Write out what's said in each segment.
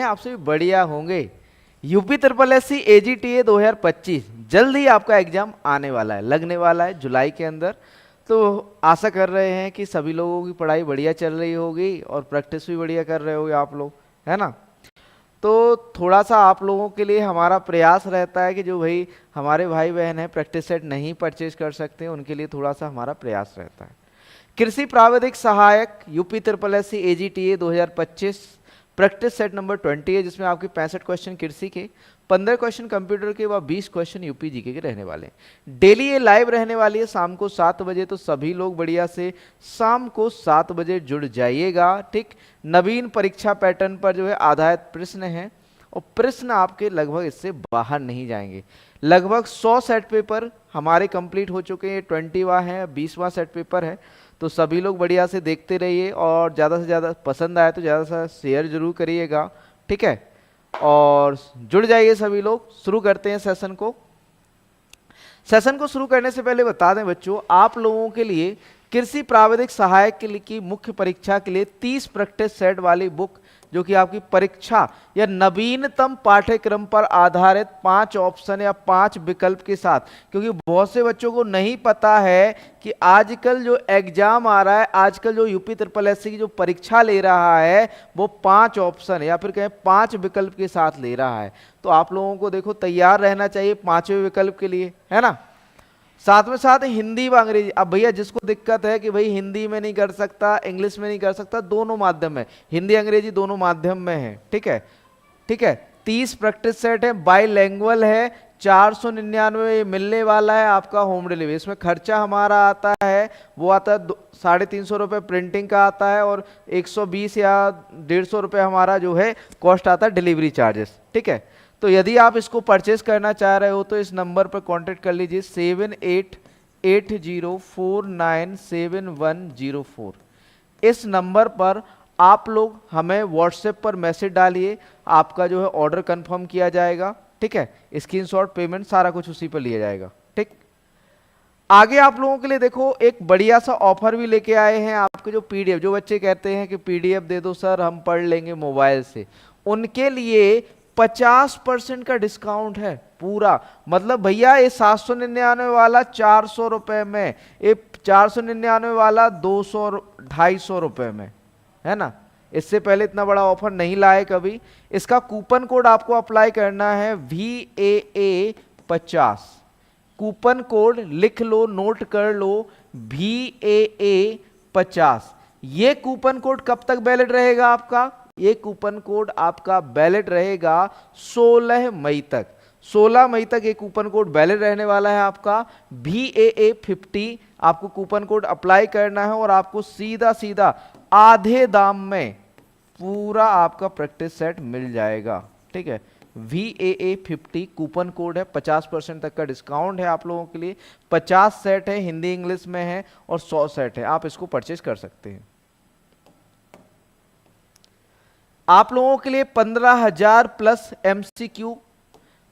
आपसे भी बढ़िया होंगे। UP triple S C AGTA 2025 जल्द ही आपका एग्जाम आने वाला है, लगने वाला है जुलाई के अंदर। तो आशा कर रहे हैं कि सभी लोगों की पढ़ाई बढ़िया चल रही होगी और प्रैक्टिस भी बढ़िया कर रहे होगे आप लोग, है ना। तो थोड़ा सा आप लोगों के लिए हमारा प्रयास रहता है कि जो भाई हमारे भाई बहन हैं प्रैक्टिस सेट नहीं परचेज कर सकते, उनके लिए थोड़ा सा हमारा प्रयास रहता है। कृषि प्राविधिक सहायक UP triple S C AGTA 2025 practice set number 20 है, जिसमें आपके 65 क्वेश्चन कृषि के, 15 क्वेश्चन कंप्यूटर के व 20 क्वेश्चन यूपी जीके के रहने वाले हैं। डेली ये लाइव रहने वाली है शाम को 7 बजे, तो सभी लोग बढ़िया से शाम को 7 बजे जुड़ जाइएगा। ठीक, नवीन परीक्षा पैटर्न पर जो है आधारित प्रश्न है और प्रश्न आपके लगभग इससे बाहर नहीं जाएंगे। लगभग 100 सेट पेपर हमारे कंप्लीट हो चुके हैं, 20वां है, 20वां सेट पेपर है। तो सभी लोग बढ़िया से देखते रहिए और ज़्यादा से ज़्यादा पसंद आए तो ज़्यादा से शेयर जरूर करिएगा, ठीक है। और जुड़ जाइए सभी लोग। शुरू करते हैं सेशन को। सेशन को शुरू करने से पहले बता दें बच्चों, आप लोगों के लिए कृषि प्राविधिक सहायक के लिए की मुख्य परीक्षा के लिए 30 प्रैक्टिस सेट वाली बुक, जो कि आपकी परीक्षा या नवीनतम पाठ्यक्रम पर आधारित 5 ऑप्शन या 5 विकल्प के साथ, क्योंकि बहुत से बच्चों को नहीं पता है कि आजकल जो एग्जाम आ रहा है, आजकल जो यूपी ट्रिपल एससी की जो परीक्षा ले रहा है वो 5 ऑप्शन या फिर कहें 5 विकल्प के साथ ले रहा है। तो आप लोगों को देखो तैयार रहना चाहिए 5वें विकल्प के लिए, है ना। साथ में साथ हिंदी व अंग्रेजी। अब भैया जिसको दिक्कत है कि भाई हिंदी में नहीं कर सकता, इंग्लिश में नहीं कर सकता, दोनों माध्यम है, हिंदी अंग्रेजी दोनों माध्यम में है, ठीक है। ठीक है, 30 प्रैक्टिस सेट है, बाईलैंग्वेज है, 499 मिलने वाला है आपका होम डिलीवरी। इसमें खर्चा हमारा आता है, वो आता है 350 रुपये प्रिंटिंग का आता है और 120 या 150 रुपये हमारा जो है कॉस्ट आता है डिलीवरी चार्जेस, ठीक है। तो यदि आप इसको परचेस करना चाह रहे हो तो इस नंबर पर कांटेक्ट कर लीजिए 7880497104। इस नंबर पर आप लोग हमें व्हाट्सएप पर मैसेज डालिए, आपका जो है ऑर्डर कंफर्म किया जाएगा, ठीक है। स्क्रीनशॉट, पेमेंट सारा कुछ उसी पर लिया जाएगा, ठीक। आगे आप लोगों के लिए देखो एक बढ़िया सा ऑफर भी लेके आए हैं। आपके जो PDF, जो बच्चे कहते हैं कि PDF दे दो सर हम पढ़ लेंगे मोबाइल से, उनके लिए 50% का डिस्काउंट है पूरा। मतलब भैया ये 799 वाला 400 रुपए में, ये 499 वाला 200-250 रुपए में, है ना। इससे पहले इतना बड़ा ऑफर नहीं लाए कभी। इसका कूपन कोड आपको अप्लाई करना है VAA50। कूपन कोड लिख लो, नोट कर लो, VAA50। ये कूपन कोड कब तक वैलिड रहेगा आपका? ये कूपन कोड आपका वैलिड रहेगा 16 मई तक। 16 मई तक ये कूपन कोड वैलिड रहने वाला है आपका। VAA50 आपको कूपन कोड अप्लाई करना है और आपको सीधा सीधा आधे दाम में पूरा आपका प्रैक्टिस सेट मिल जाएगा, ठीक है। VAA50 कूपन कोड है, 50% तक का डिस्काउंट है आप लोगों के लिए। 50 सेट है, हिंदी इंग्लिश में है और 100 सेट है, आप इसको परचेज कर सकते हैं। आप लोगों के लिए 15,000 प्लस MCQ,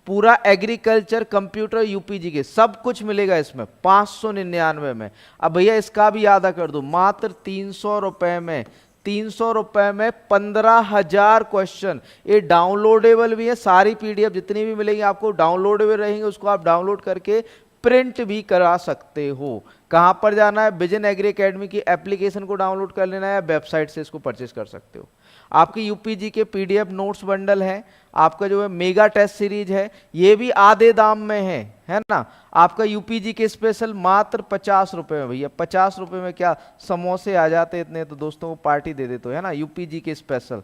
पूरा एग्रीकल्चर, कंप्यूटर, UPG के सब कुछ मिलेगा इसमें 599 में। अब भैया इसका भी यादा कर दो, मात्र 300 रुपए में, 300 रुपए में 15,000 क्वेश्चन। ये डाउनलोडेबल भी है, सारी PDF जितनी भी मिलेंगी आपको डाउनलोडेबल रहेंगे, उसको आप डाउनलोड करके प्रिंट भी करा सकते हो। कहां पर जाना है? विजन एग्री एकेडमी की एप्लीकेशन को डाउनलोड कर लेना है, वेबसाइट से इसको परचेज कर सकते हो। आपकी UPG के PDF नोट्स बंडल है, आपका जो है मेगा टेस्ट सीरीज है, ये भी आधे दाम में है ना। आपका UPG के स्पेशल मात्र 50 रुपए में। भैया 50 रुपए में क्या समोसे आ जाते इतने, तो दोस्तों को पार्टी दे देते हो, है ना। UPG के स्पेशल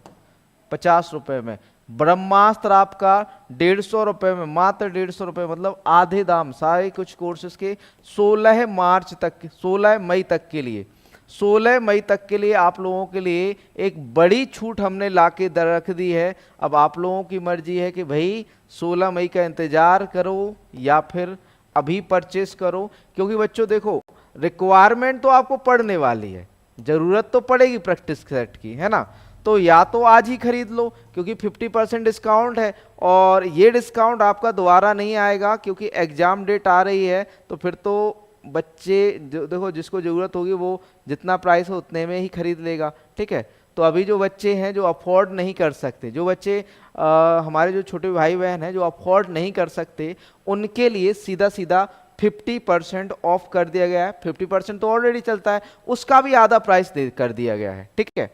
50 रुपए में। ब्रह्मास्त्र आपका 150 रुपए में, मात्र 150 रुपए, मतलब आधे दाम सारे कुछ कोर्सेज के। 16 मार्च तक, 16 मई तक के लिए, 16 मई तक के लिए आप लोगों के लिए एक बड़ी छूट हमने लाके रख दी है। अब आप लोगों की मर्जी है कि भाई 16 मई का इंतजार करो या फिर अभी परचेस करो, क्योंकि बच्चों देखो रिक्वायरमेंट तो आपको पड़ने वाली है, जरूरत तो पड़ेगी प्रैक्टिस सेट की, है ना। तो या तो आज ही खरीद लो क्योंकि 50% डिस्काउंट है, और ये डिस्काउंट आपका दोबारा नहीं आएगा क्योंकि एग्जाम डेट आ रही है। तो फिर तो बच्चे देखो जिसको ज़रूरत होगी वो जितना प्राइस हो उतने में ही खरीद लेगा, ठीक है। तो अभी जो बच्चे हैं जो अफोर्ड नहीं कर सकते, जो बच्चे हमारे जो छोटे भाई बहन हैं जो अफोर्ड नहीं कर सकते, उनके लिए सीधा सीधा 50% ऑफ कर दिया गया है। 50% तो ऑलरेडी चलता है, उसका भी आधा प्राइस दे कर दिया गया है। ठीक है,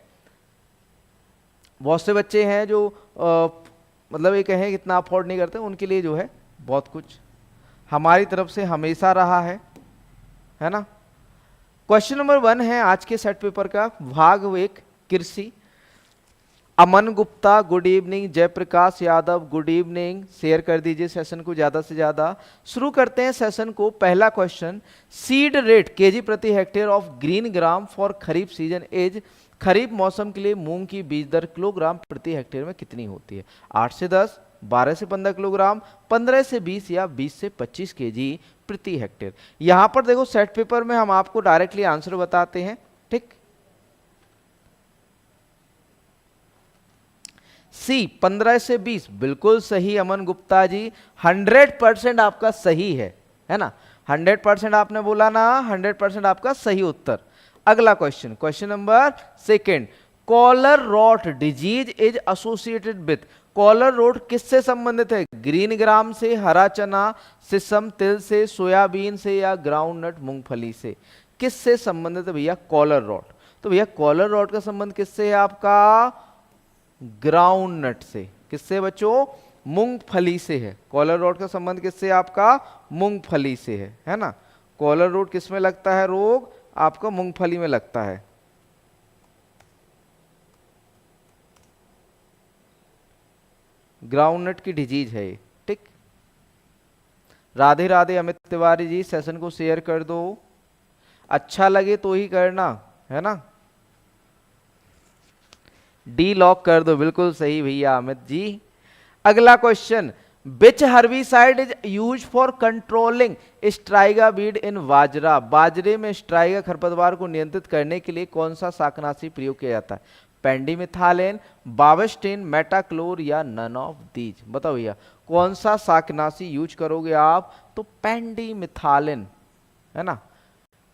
बहुत से बच्चे हैं जो मतलब ये कहें इतना अफोर्ड नहीं करते, उनके लिए जो है बहुत कुछ हमारी तरफ से हमेशा रहा है ना। क्वेश्चन नंबर 1 है आज के सेट पेपर का, भाग 1 कृषि। Aman Gupta good evening, Jayprakash Yadav good evening, share कर दीजिए सेशन को ज्यादा से ज्यादा। शुरू करते हैं सेशन को। पहला क्वेश्चन, सीड रेट केजी प्रति hectare of green gram for kharif season as, खरीफ मौसम के लिए मूंग की बीज दर किलोग्राम प्रति हेक्टेयर में कितनी होती है? 8 से 10, 12 से 15 किलोग्राम, 15 से 20 या 20 से 25 केजी प्रति हेक्टेयर। यहां पर देखो सेट पेपर में हम आपको डायरेक्टली आंसर बताते हैं। ठीक, सी 15 से 20 बिल्कुल सही अमन गुप्ता जी, 100% आपका सही है ना। 100% आपने बोला ना, 100% आपका सही उत्तर। अगला question, question number 2, collar rot disease is associated with, collar rot किससे संबंधित है? ग्रीन ग्राम से, हरा चना, सिसम तिल से, सोयाबीन से या ग्राउंडनट मूंगफली से? किससे संबंधित है भैया कॉलर रॉट? तो भैया कॉलर रॉट का संबंध किससे है आपका? ग्राउंडनट से। किससे बच्चों? मूंगफली से है। कॉलर रॉट का संबंध किससे है आपका? मूंगफली से है ना। कॉलर रॉट किस में लगता है रोग? आपका मूंगफली में लगता है। ग्राउंडनट की डिजीज है ये। ठीक, राधे राधे अमित तिवारी जी, सेशन को शेयर कर दो, अच्छा लगे तो ही करना, है ना। डी लॉक कर दो, बिल्कुल सही भैया अमित जी। अगला question, which herbicide is use for controlling striga weed in bajra, बाजरे में स्ट्राइगा खरपतवार को नियंत्रित करने के लिए कौन सा शाकनाशी प्रयोग किया जाता है? पेंडिमिथालिन, बावेस्टिन, मेटाक्लोर या नन ऑफ दीज? बताओ भैया कौन सा शाकनाशी यूज करोगे आप? तो पेंडिमिथालिन, है ना।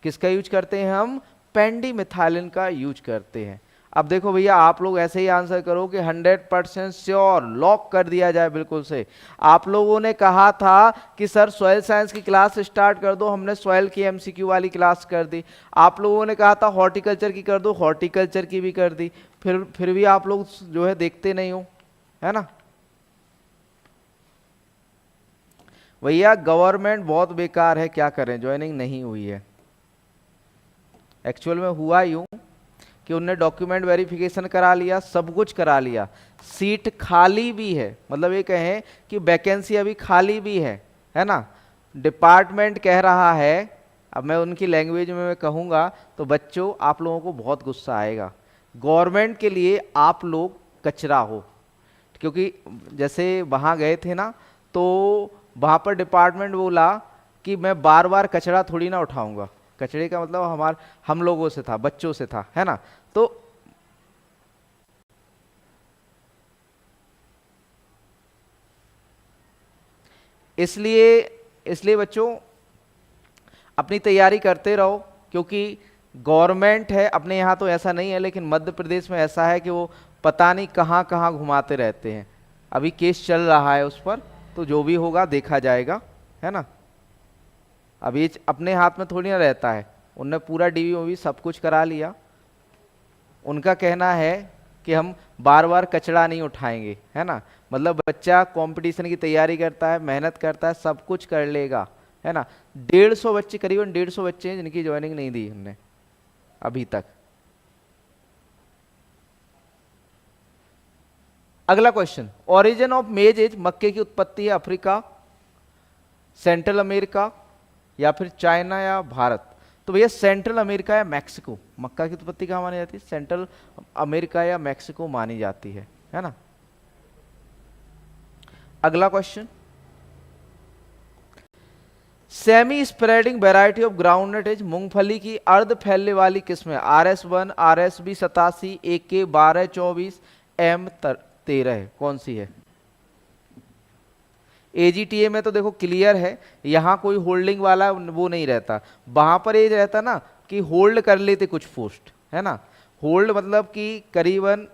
किसका यूज करते हैं हम? पेंडिमिथालिन का यूज करते हैं। अब देखो भैया आप लोग ऐसे ही आंसर करो कि 100% श्योर, लॉक कर दिया जाए बिल्कुल से। आप लोगों ने कहा था कि सर सॉइल साइंस की क्लास स्टार्ट कर दो, हमने सॉइल की एमसीक्यू वाली क्लास कर दी। आप लोगों ने कहा था हॉर्टिकल्चर की कर दो, हॉर्टिकल्चर की भी कर दी। फिर भी आप लोग जो है देखते नहीं हो, है ना। भैया गवर्नमेंट बहुत बेकार है, क्या करें, ज्वाइनिंग नहीं हुई है। एक्चुअल में हुआ यूं कि उनने डॉक्यूमेंट वेरिफिकेशन करा लिया, सब कुछ करा लिया, सीट खाली भी है, मतलब ये कहें कि वैकेंसी अभी खाली भी है ना। डिपार्टमेंट कह रहा है, अब मैं उनकी लैंग्वेज में मैं कहूँगा तो बच्चों आप लोगों को बहुत गुस्सा आएगा, गवर्नमेंट के लिए आप लोग कचरा हो। क्योंकि जैसे वहाँ गए थे ना, तो वहाँ पर डिपार्टमेंट बोला कि मैं बार बार कचरा थोड़ी ना उठाऊंगा। कचरे का मतलब हम लोगों से था, बच्चों से था, है ना। तो इसलिए बच्चों अपनी तैयारी करते रहो, क्योंकि गवर्नमेंट है अपने यहाँ तो ऐसा नहीं है, लेकिन मध्य प्रदेश में ऐसा है कि वो पता नहीं कहाँ कहाँ घुमाते रहते हैं। अभी केस चल रहा है उस पर, तो जो भी होगा देखा जाएगा, है ना। अभी अपने हाथ में थोड़ी ना रहता है, उनने पूरा डीवी सब कुछ करा लिया। उनका कहना है कि हम बार बार कचरा नहीं उठाएंगे, है ना। मतलब बच्चा कंपटीशन की तैयारी करता है, मेहनत करता है, सब कुछ कर लेगा, है ना। 150 बच्चे, करीबन 150 बच्चे हैं जिनकी ज्वाइनिंग नहीं दी हमने अभी तक। अगला क्वेश्चन, ओरिजिन ऑफ मेज इज, मक्के की उत्पत्ति है अफ्रीका, सेंट्रल अमेरिका या फिर चाइना या भारत? तो भैया सेंट्रल अमेरिका या मैक्सिको। मक्का की उत्पत्ति कहाँ मानी जाती है? सेंट्रल अमेरिका या मैक्सिको मानी जाती है ना। अगला question, semi spreading variety of groundnut is, मूंगफली की अर्ध फैलने वाली किस्म है? RS1, RSB 87, AK 12 24, M 13, कौन सी है? AGTA में तो देखो क्लियर है, यहाँ कोई होल्डिंग वाला वो नहीं रहता। वहां पर ये रहता ना कि होल्ड कर लेते कुछ पोस्ट, है ना। होल्ड मतलब कि करीबन,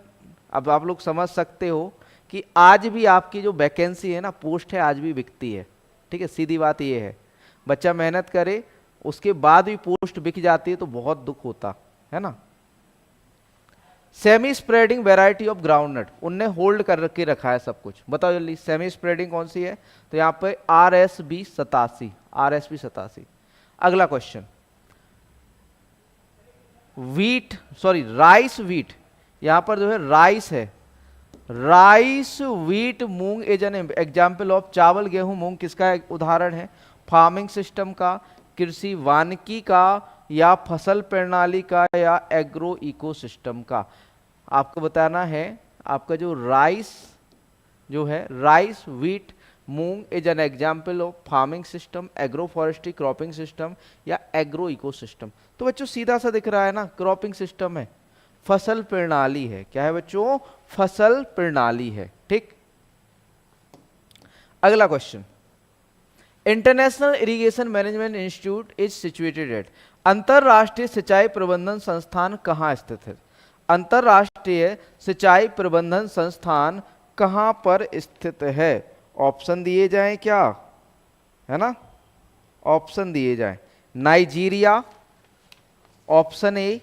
अब आप लोग समझ सकते हो कि आज भी आपकी जो वैकेंसी है ना, पोस्ट है, आज भी बिकती है। ठीक है, सीधी बात ये है, बच्चा मेहनत करे उसके बाद भी पोस्ट बिक जाती है तो बहुत दुख होता है ना। Semi spreading variety of groundnut, उनने होल्ड कर के रखा है सब कुछ, बताओ जल्दी सेमी स्प्रेडिंग कौन सी है? तो यहाँ पे RSB 87, RSB 87। अगला question, wheat, sorry rice wheat, यहां पर जो है राइस है, rice wheat moong is an example of, चावल गेहूं मूंग किसका एक उदाहरण है? फार्मिंग सिस्टम का, कृषि वानिकी का, या फसल प्रणाली का, या एग्रो इकोसिस्टम का? आपको बताना है। आपका जो राइस जो है, rice wheat moong is an example of farming system, agro forestry cropping system, या एग्रो इकोसिस्टम। तो बच्चों सीधा सा दिख रहा है ना, क्रॉपिंग सिस्टम है, फसल प्रणाली है। क्या है बच्चों? फसल प्रणाली है। ठीक, अगला question, international irrigation management institute is situated eight, अंतरराष्ट्रीय सिंचाई प्रबंधन संस्थान कहाँ स्थित है? अंतरराष्ट्रीय सिंचाई प्रबंधन संस्थान कहां पर स्थित है? ऑप्शन दिए जाएं क्या, है ना, ऑप्शन दिए जाएं। Nigeria, option A,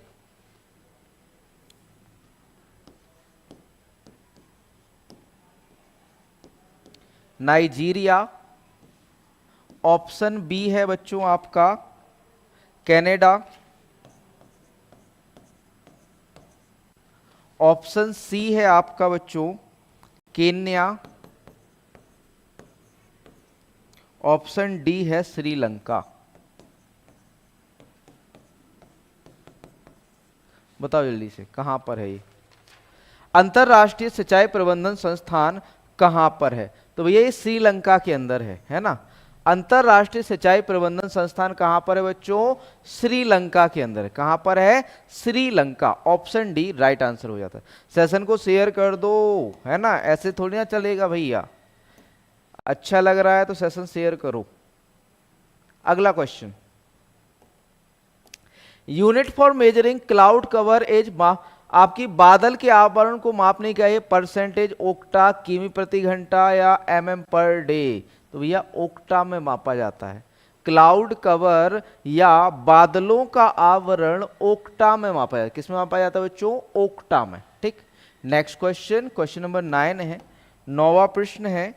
Nigeria, option B है बच्चों आपका कनाडा, ऑप्शन सी है आपका बच्चों केन्या, ऑप्शन डी है श्रीलंका। बताओ जल्दी से कहां पर है ये अंतरराष्ट्रीय सिंचाई प्रबंधन संस्थान, कहां पर है? तो भैया ये श्रीलंका के अंदर है ना। अंतरराष्ट्रीय सिंचाई प्रबंधन संस्थान कहां पर है बच्चों? श्रीलंका के अंदर। कहां पर है? Sri Lanka. Option D right answer हो जाता है। सेशन को शेयर कर दो, है ना, ऐसे थोड़ी ना चलेगा भैया। अच्छा लग रहा है तो सेशन शेयर करो। अगला question, unit for measuring cloud cover as, आपकी बादल के आवरण को मापने का ये परसेंटेज ओक्टा, किमी प्रति घंटा, या mm पर डे? तो भैया ओक्टा में मापा जाता है। क्लाउड कवर या बादलों का आवरण ओक्टा में मापा जाता है। किसमें मापा जाता है बच्चों? ओक्टा में। ठीक, नेक्स्ट क्वेश्चन, क्वेश्चन नंबर 9 है, 9वां प्रश्न है,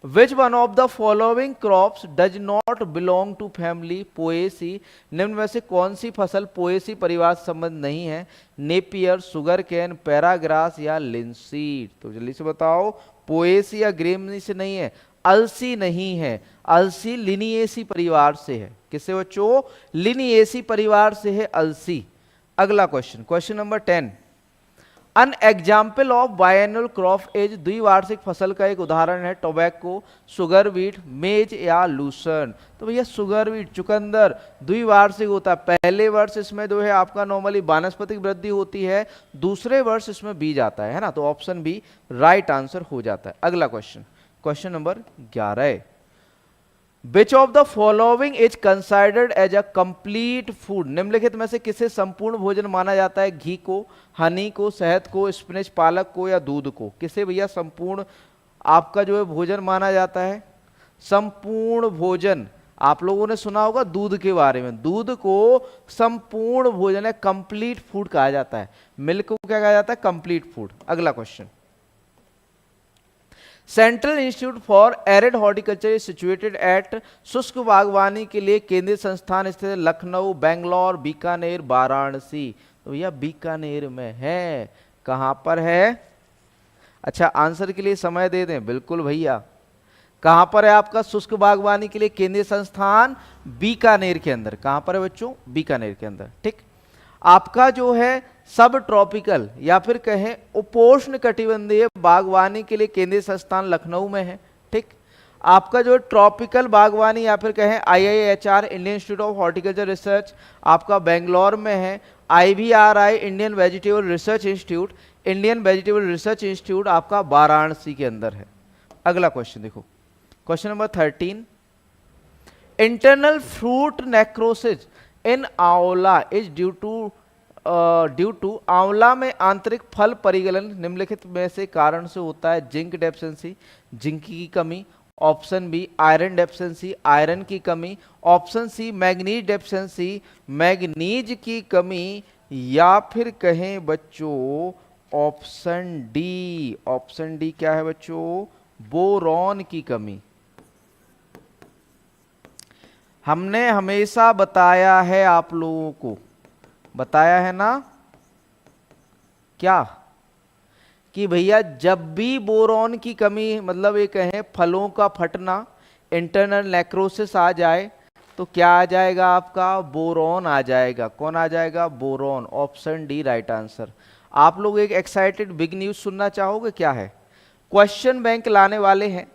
which one of the following crops does not belong to family Poaceae, निम्न में से कौन सी फसल पोएसी परिवार से संबंध नहीं है? नेपियर, सुगर कैन, पैराग्रास, या लिंसीड? तो जल्दी से बताओ, पोएसी या ग्रेमनी से नहीं है, अलसी नहीं है, अलसी लिनिएसी परिवार से है। किससे बच्चों? लिनिएसी परिवार से है अलसी। अगला question, question number 10, an example of biannual crop as, द्विवार्षिक फसल का एक उदाहरण है टोबैको, सुगर बीट, मेज, या लूसर्न? तो भैया सुगर बीट, चुकंदर द्विवार्षिक होता है। पहले वर्ष इसमें जो है आपका नॉर्मली वानस्पतिक वृद्धि होती है, दूसरे वर्ष इसमें बीज आता है ना। तो ऑप्शन बी राइट आंसर हो जाता है। अगला question, question number 11, which of the following is considered as a complete food, निम्नलिखित में से किसे संपूर्ण भोजन माना जाता है? घी को, हनी को, शहद को, स्पिनच पालक को, या दूध को? किसे भैया संपूर्ण आपका जो है भोजन माना जाता है? संपूर्ण भोजन, आप लोगों ने सुना होगा दूध के बारे में, दूध को संपूर्ण भोजन है, कंप्लीट फूड कहा जाता है। मिल्क को क्या कहा जाता है? Complete food. अगला question, central institute for arid horticulture is situated at, शुष्क बागवानी के लिए केंद्रीय संस्थान स्थित है लखनऊ, बेंगलोर, बीकानेर, वाराणसी? तो भैया बीकानेर में है। कहां पर है? अच्छा आंसर के लिए समय दे दें, बिल्कुल भैया। कहां पर है आपका शुष्क बागवानी के लिए केंद्रीय संस्थान? बीकानेर के अंदर। कहां पर है बच्चों? बीकानेर के अंदर। ठीक, आपका जो है सब ट्रॉपिकल या फिर कहें उपोष्ण कटिबंधीय बागवानी के लिए केंद्रीय संस्थान लखनऊ में है। ठीक, आपका जो ट्रॉपिकल बागवानी या फिर कहें IIHR Indian institute of horticulture research आपका बेंगलोर में है। IVRI Indian vegetable research institute, Indian vegetable research institute आपका वाराणसी के अंदर है। अगला क्वेश्चन देखो, question number 13, internal fruit necrosis in aonla is due to due to आंवला में आंतरिक फल परिगलन निम्नलिखित में से कारण से होता है? जिंक डेफिशिएंसी, जिंक की कमी, option B iron deficiency, iron की कमी, option C manganese deficiency, manganese की कमी, या फिर कहें बच्चों ऑप्शन डी, ऑप्शन डी क्या है बच्चों? बोरॉन की कमी। हमने हमेशा बताया है आप लोगों को, बताया है ना क्या, कि भैया जब भी बोरॉन की कमी मतलब ये कहें फलों का फटना, इंटरनल नेक्रोसिस आ जाए तो क्या आ जाएगा आपका? बोरॉन आ जाएगा। कौन आ जाएगा? Boron. Option D right answer. आप लोग एक एक्साइटेड बिग न्यूज सुनना चाहोगे? क्या है? क्वेश्चन बैंक लाने वाले हैं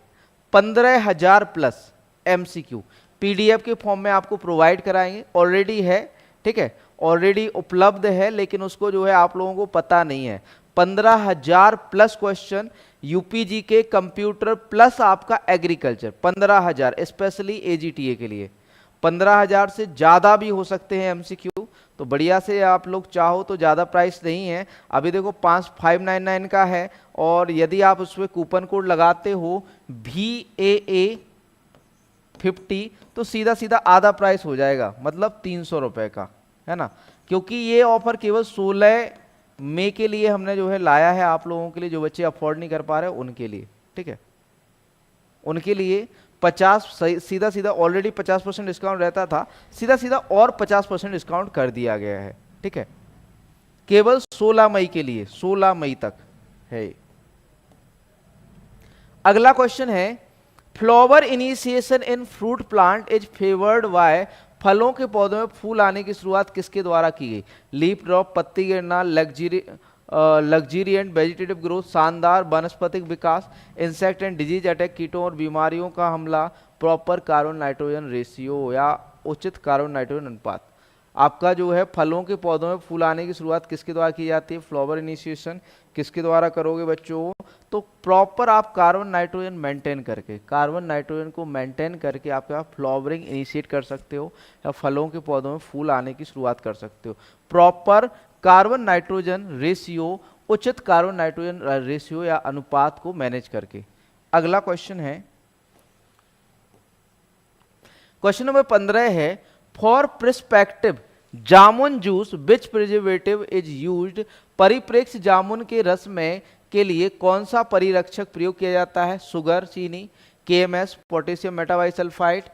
15,000 प्लस एमसीक्यू पीडीएफ के फॉर्म में आपको प्रोवाइड कराएंगे। ऑलरेडी है, ठीक है, ऑलरेडी उपलब्ध है, लेकिन उसको जो है आप लोगों को पता नहीं है। 15,000 प्लस क्वेश्चन यूपीजी के कंप्यूटर प्लस आपका एग्रीकल्चर, 15,000 स्पेशली एजीटीए के लिए। 15,000 से ज़्यादा भी हो सकते हैं एमसीक्यू, तो बढ़िया से आप लोग चाहो तो ज़्यादा प्राइस नहीं है। अभी देखो 5,599 का है, और यदि आप उसमें कूपन कोड लगाते हो VAA50 तो सीधा सीधा आधा प्राइस हो जाएगा, मतलब 300 रुपये का, है ना। क्योंकि ये ऑफर केवल 16 मई के लिए हमने जो है लाया है, आप लोगों के लिए जो बच्चे अफोर्ड नहीं कर पा रहे उनके लिए, ठीक है। उनके लिए 50 सीधा सीधा ऑलरेडी 50% डिस्काउंट रहता था, सीधा सीधा और 50% डिस्काउंट कर दिया गया है, ठीक है। केवल 16 मई के लिए, 16 मई तक है। अगला क्वेश्चन है, flower initiation in fruit plant is favoured by, फलों के पौधों में फूल आने की शुरुआत किसके द्वारा की गई? लीफ ड्रॉप, पत्ती गिरना, लग्जीरियंट वेजिटेटिव ग्रोथ, शानदार वनस्पतिक विकास, इंसेक्ट एंड डिजीज अटैक, कीटों और बीमारियों का हमला, प्रॉपर कार्बन नाइट्रोजन रेशियो या उचित कार्बन नाइट्रोजन अनुपात। आपका जो है फलों के पौधों में फूल आने की शुरुआत किसके द्वारा की जाती है? फ्लावर इनिशिएशन किसके द्वारा करोगे बच्चों? तो प्रॉपर आप कार्बन नाइट्रोजन मेंटेन करके, कार्बन नाइट्रोजन को मेंटेन करके आप क्या फ्लावरिंग इनिशिएट कर सकते हो, या फलों के पौधों में फूल आने की शुरुआत कर सकते हो। प्रॉपर कार्बन नाइट्रोजन रेशियो, उचित कार्बन नाइट्रोजन रेशियो या अनुपात को मैनेज करके। अगला क्वेश्चन है, क्वेश्चन नंबर 15 है, for perspective jamun juice which preservative is used, परिप्रेक्ष्य जामुन के रस में के लिए कौन सा परिरक्षक प्रयोग किया जाता है? शुगर, चीनी, KMS, potassium metabisulphide,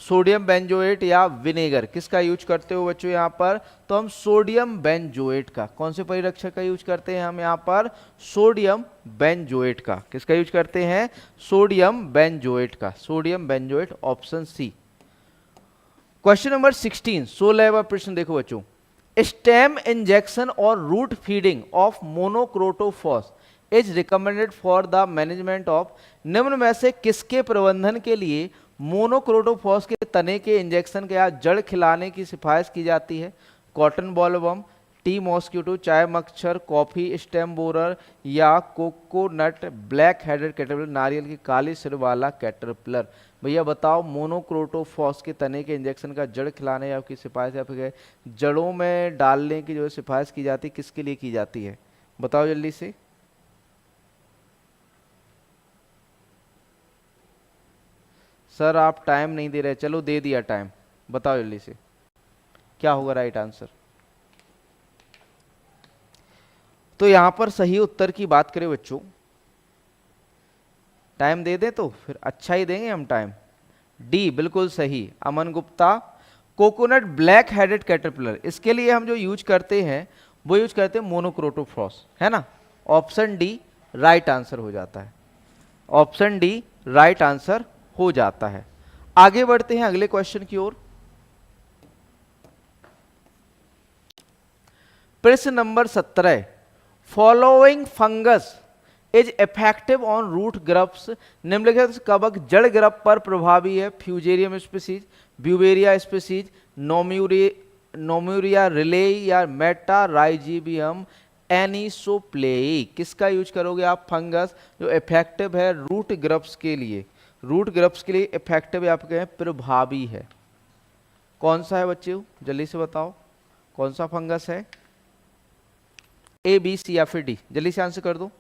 sodium benzoate या विनेगर। किसका यूज करते हो बच्चों यहाँ पर? तो हम सोडियम बेंजोएट का। कौन से परिरक्षक का यूज करते हैं हम यहाँ पर? सोडियम बेंजोएट का। किसका यूज करते हैं? सोडियम बेंजोएट का। Sodium benzoate, option C. Question number 16, 16वां प्रश्न देखो बच्चों, स्टेम इंजेक्शन और root feeding of monocrotophos is recommended for the management of, निम्न में से किसके प्रबंधन के लिए मोनोक्रोटोफॉस के तने के इंजेक्शन के या जड़ खिलाने की सिफारिश की जाती है? कॉटन बॉलवर्म, टी मॉस्किटो, चाय मच्छर, कॉफी स्टेम बोरर या कोकोनट ब्लैक हेडेड कैटरपिलर, नारियल की काली सिर वाला कैटरपिलर। भैया बताओ, मोनोक्रोटोफॉस के तने के इंजेक्शन का जड़ खिलाने या की सिफारिश या फिर जड़ों में डालने की जो सिफारिश की जाती है, किसके लिए की जाती है? बताओ जल्दी से। सर आप टाइम नहीं दे रहे। चलो दे दिया टाइम, बताओ जल्दी से क्या होगा राइट आंसर। तो यहां पर सही उत्तर की बात करें बच्चों, टाइम दे दे तो फिर अच्छा ही देंगे हम टाइम। डी बिल्कुल सही, Aman Gupta. Coconut black headed caterpillar, इसके लिए हम जो यूज करते हैं वो यूज करते हैं मोनोक्रोटोफॉस, है ना। ऑप्शन डी राइट आंसर हो जाता है। ऑप्शन डी राइट आंसर हो जाता है। आगे बढ़ते हैं अगले क्वेश्चन की ओर। प्रश्न number 17, following fungus is effective on root grubs, निम्नलिखित कवक जड़ ग्रब पर प्रभावी है? Fusarium species, beauveria species, nomuraea rileyi या मेटाराइजिबियम एनिसोप्लेई। किसका यूज करोगे आप? फंगस जो इफेक्टिव है रूट ग्रब्स के लिए, रूट ग्रब्स के लिए इफेक्टिव है, आप कहें प्रभावी है। कौन सा है बच्चे, जल्दी से बताओ कौन सा फंगस है? ए बी सी या फिर डी? जल्दी से आंसर कर दो,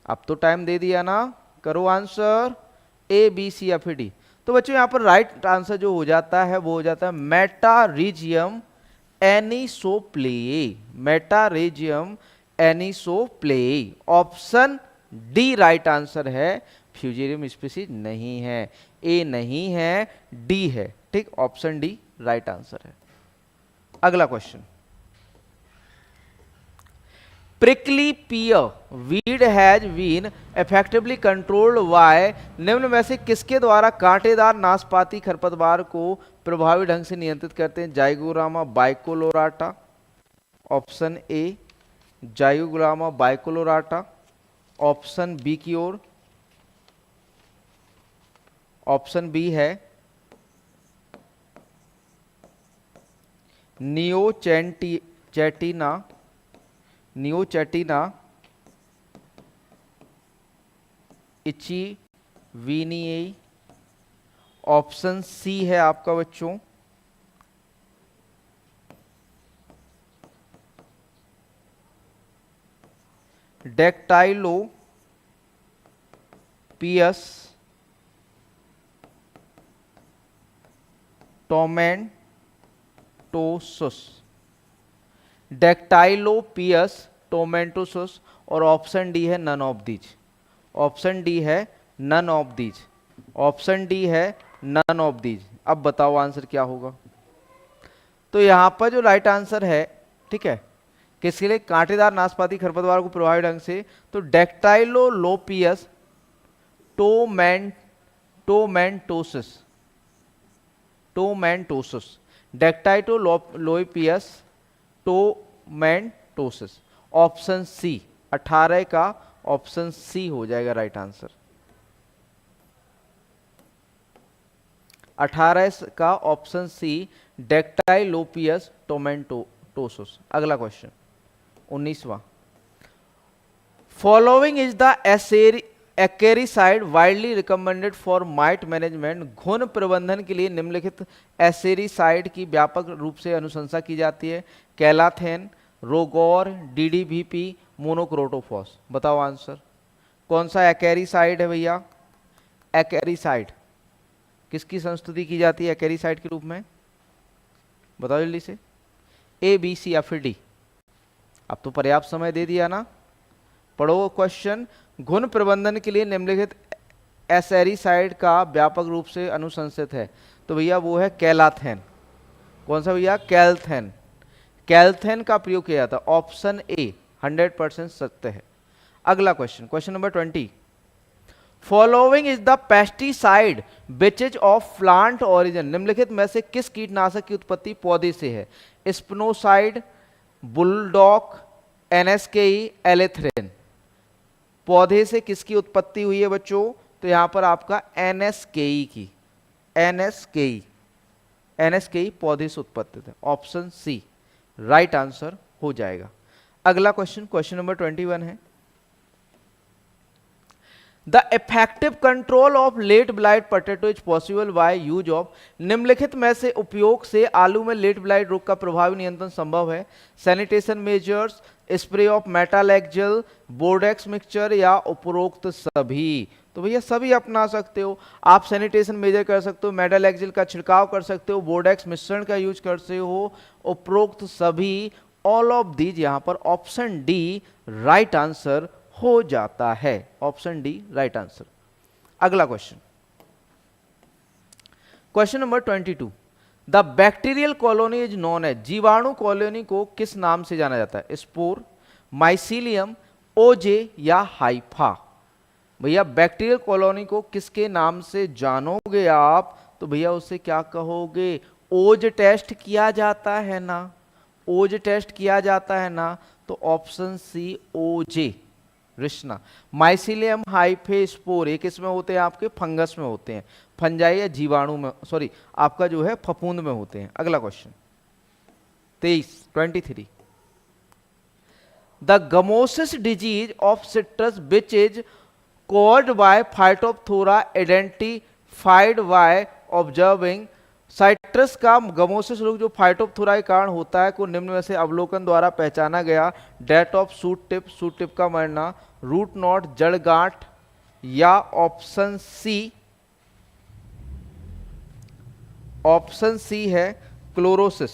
अब तो टाइम दे दिया ना, करो आंसर, ए बी सी या फिर डी। तो बच्चों यहाँ पर राइट आंसर जो हो जाता है वो हो जाता है मेटारेजियम एनिसोप्लेई, मेटारेजियम एनिसोप्लेई। ऑप्शन डी राइट आंसर है, फ्यूजेरियम स्पीसीज नहीं है, ए नहीं है, डी है, ठीक, ऑप्शन डी राइट आंसर है। अगला question, prickly pear weed has been effectively controlled by, निम्न में से किसके द्वारा कांटेदार नाशपाती खरपतवार को प्रभावी ढंग से नियंत्रित करते हैं? Zygogramma बाइकोलोराटा, option A Zygogramma बाइकोलोराटा, option B की ओर, ऑप्शन बी है नियोचैटिना इचीविनियई, ऑप्शन सी है आपका बच्चों डेक्टाइलोपियस टोमेंटोसस, डेक्टाइलोपियस टोमेंटोसस, और ऑप्शन डी है none of these, option D है none of these, option D है नन ऑफ दीज। अब बताओ आंसर क्या होगा? तो यहां पर जो राइट आंसर है, ठीक है, किसके लिए? कांटेदार नाशपाती खरपतवार को प्रभावी ढंग से, तो डेक्टाइलोपियस टोमेंटोसस, टोमेंटोसस, डेक्टाइलोपियस टोमेंटोसस, ऑप्शन सी 18 का ऑप्शन सी हो जाएगा राइट आंसर, 18 का ऑप्शन सी डेक्टाइलोपियस टोमेंटोसस। अगला क्वेश्चन 19वां, following is the acaricide widely recommended for mite management, घुन प्रबंधन के लिए निम्नलिखित एसेरीसाइड की व्यापक रूप से अनुशंसा की जाती है? कैलाथेन, रोगोर, डीडीबीपी, मोनोक्रोटोफॉस। बताओ आंसर, कौन सा एक्केरीसाइड है भैया? एक्केरीसाइड किसकी संस्तुति की जाती है एक्केरीसाइड के रूप में? बताओ जल्दी से, ए बी सी या फिर डी? अब तो पर्याप्त समय दे दिया ना, पढ़ो क्वेश्चन। घुन प्रबंधन के लिए निम्नलिखित एसेरीसाइड का व्यापक रूप से अनुशंसित है, तो भैया वो है कैलाथेन। कौन सा भैया? कैलथेन, कैलथेन का प्रयोग किया जाता है, ऑप्शन ए 100% सत्य है। अगला question, question number 20, following is the pesticide which is of plant origin, निम्नलिखित में से किस कीटनाशक की उत्पत्ति पौधे से है? स्पिनोसाइड, बुलडॉक, एनएसकेई, एलेथ्रिन। पौधे से किसकी उत्पत्ति हुई है बच्चों? तो यहां पर आपका एनएसकेई की, एनएसकेई पौधे से उत्पत्ति है, ऑप्शन सी राइट आंसर हो जाएगा। अगला क्वेश्चन, क्वेश्चन नंबर 21 है, the effective control of late blight potato is possible by use of, निम्नलिखित में से उपयोग से आलू में लेट ब्लाइट रोग का प्रभावी नियंत्रण संभव है? Sanitation measures, spray of metalaxyl, Bordeaux mixture, या उपरोक्त सभी? तो भैया सभी अपना सकते हो आप, सैनिटेशन मेजर कर सकते हो, मेटालैक्जेल का छिड़काव कर सकते हो, बोर्डेक्स मिश्रण का यूज कर सकते हो, उपरोक्त सभी, ऑल ऑफ दीज। यहां पर ऑप्शन डी राइट आंसर हो जाता है, ऑप्शन डी राइट आंसर। अगला question, question number 22, the bacterial colony is known as, जीवाणु कॉलोनी को किस नाम से जाना जाता है? स्पोर, माइसीलियम, ओजे, या हाइफा? भैया बैक्टीरियल कॉलोनी को किसके नाम से जानोगे आप? तो भैया उससे क्या कहोगे? ओज टेस्ट किया जाता है ना, ओज टेस्ट किया जाता है ना, तो ऑप्शन सी ओजे रिश्ना। माइसीलियम, हाइफे, स्पोर ये किस में होते हैं? आपके फंगस में होते हैं, फंजाई या जीवाणु में, सॉरी आपका जो है फफूंद में होते हैं। अगला question 23 the gummosis disease of citrus which is caused by Phytophthora identified by observing citrus का गमोसिस रोग जो फाइटोप्थोरा के कारण होता है को निम्न में से अवलोकन द्वारा पहचाना गया। डेथ ऑफ सूट टिप का मरना, रूट नॉट जड़ गांठ, या ऑप्शन सी है क्लोरोसिस।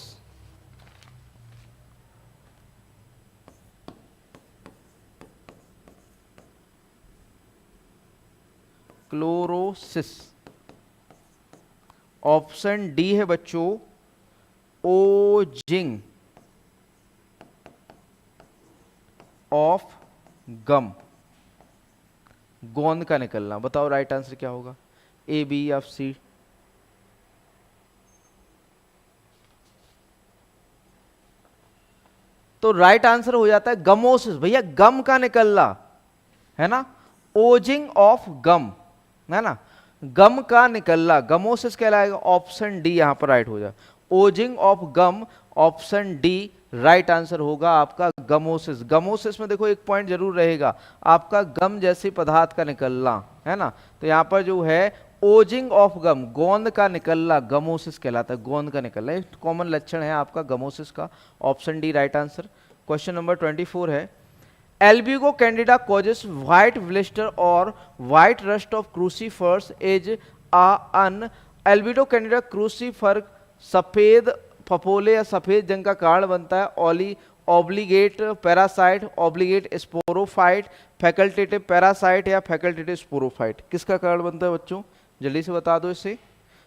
क्लोरोसिस। ऑप्शन डी है बच्चों ओजिंग ऑफ गम, गोंद का निकलना। बताओ राइट आंसर क्या होगा, ए बी या सी? तो राइट आंसर हो जाता है गमोसिस, भैया गम का निकलना है ना, ओजिंग ऑफ गम है ना, गम का निकलना गमोसिस कहलाएगा। ऑप्शन डी यहां पर राइट हो जाए, oozing of gum, option D right answer होगा आपका गमोसिस। गमोसिस में देखो एक पॉइंट जरूर रहेगा आपका, गम जैसे पदार्थ का निकलना है ना, तो यहां पर जो है ओजिंग ऑफ गम, गोंद का निकलना गमोसिस कहलाता है, गोंद का निकलना एक कॉमन लक्षण है आपका गमोसिस का। Option D right answer. Question number 24 है, albugo candida causes white blister और white rust of crucifers as an albugo candida crucifer सफेद फफोले या सफेद जंग का कारण बनता है। Obligate parasite, obligate sporophyte, facultative parasite या फैकल्टेटिव स्पोरोफाइट, किसका कारण बनता है बच्चों, जल्दी से बता दो इसे।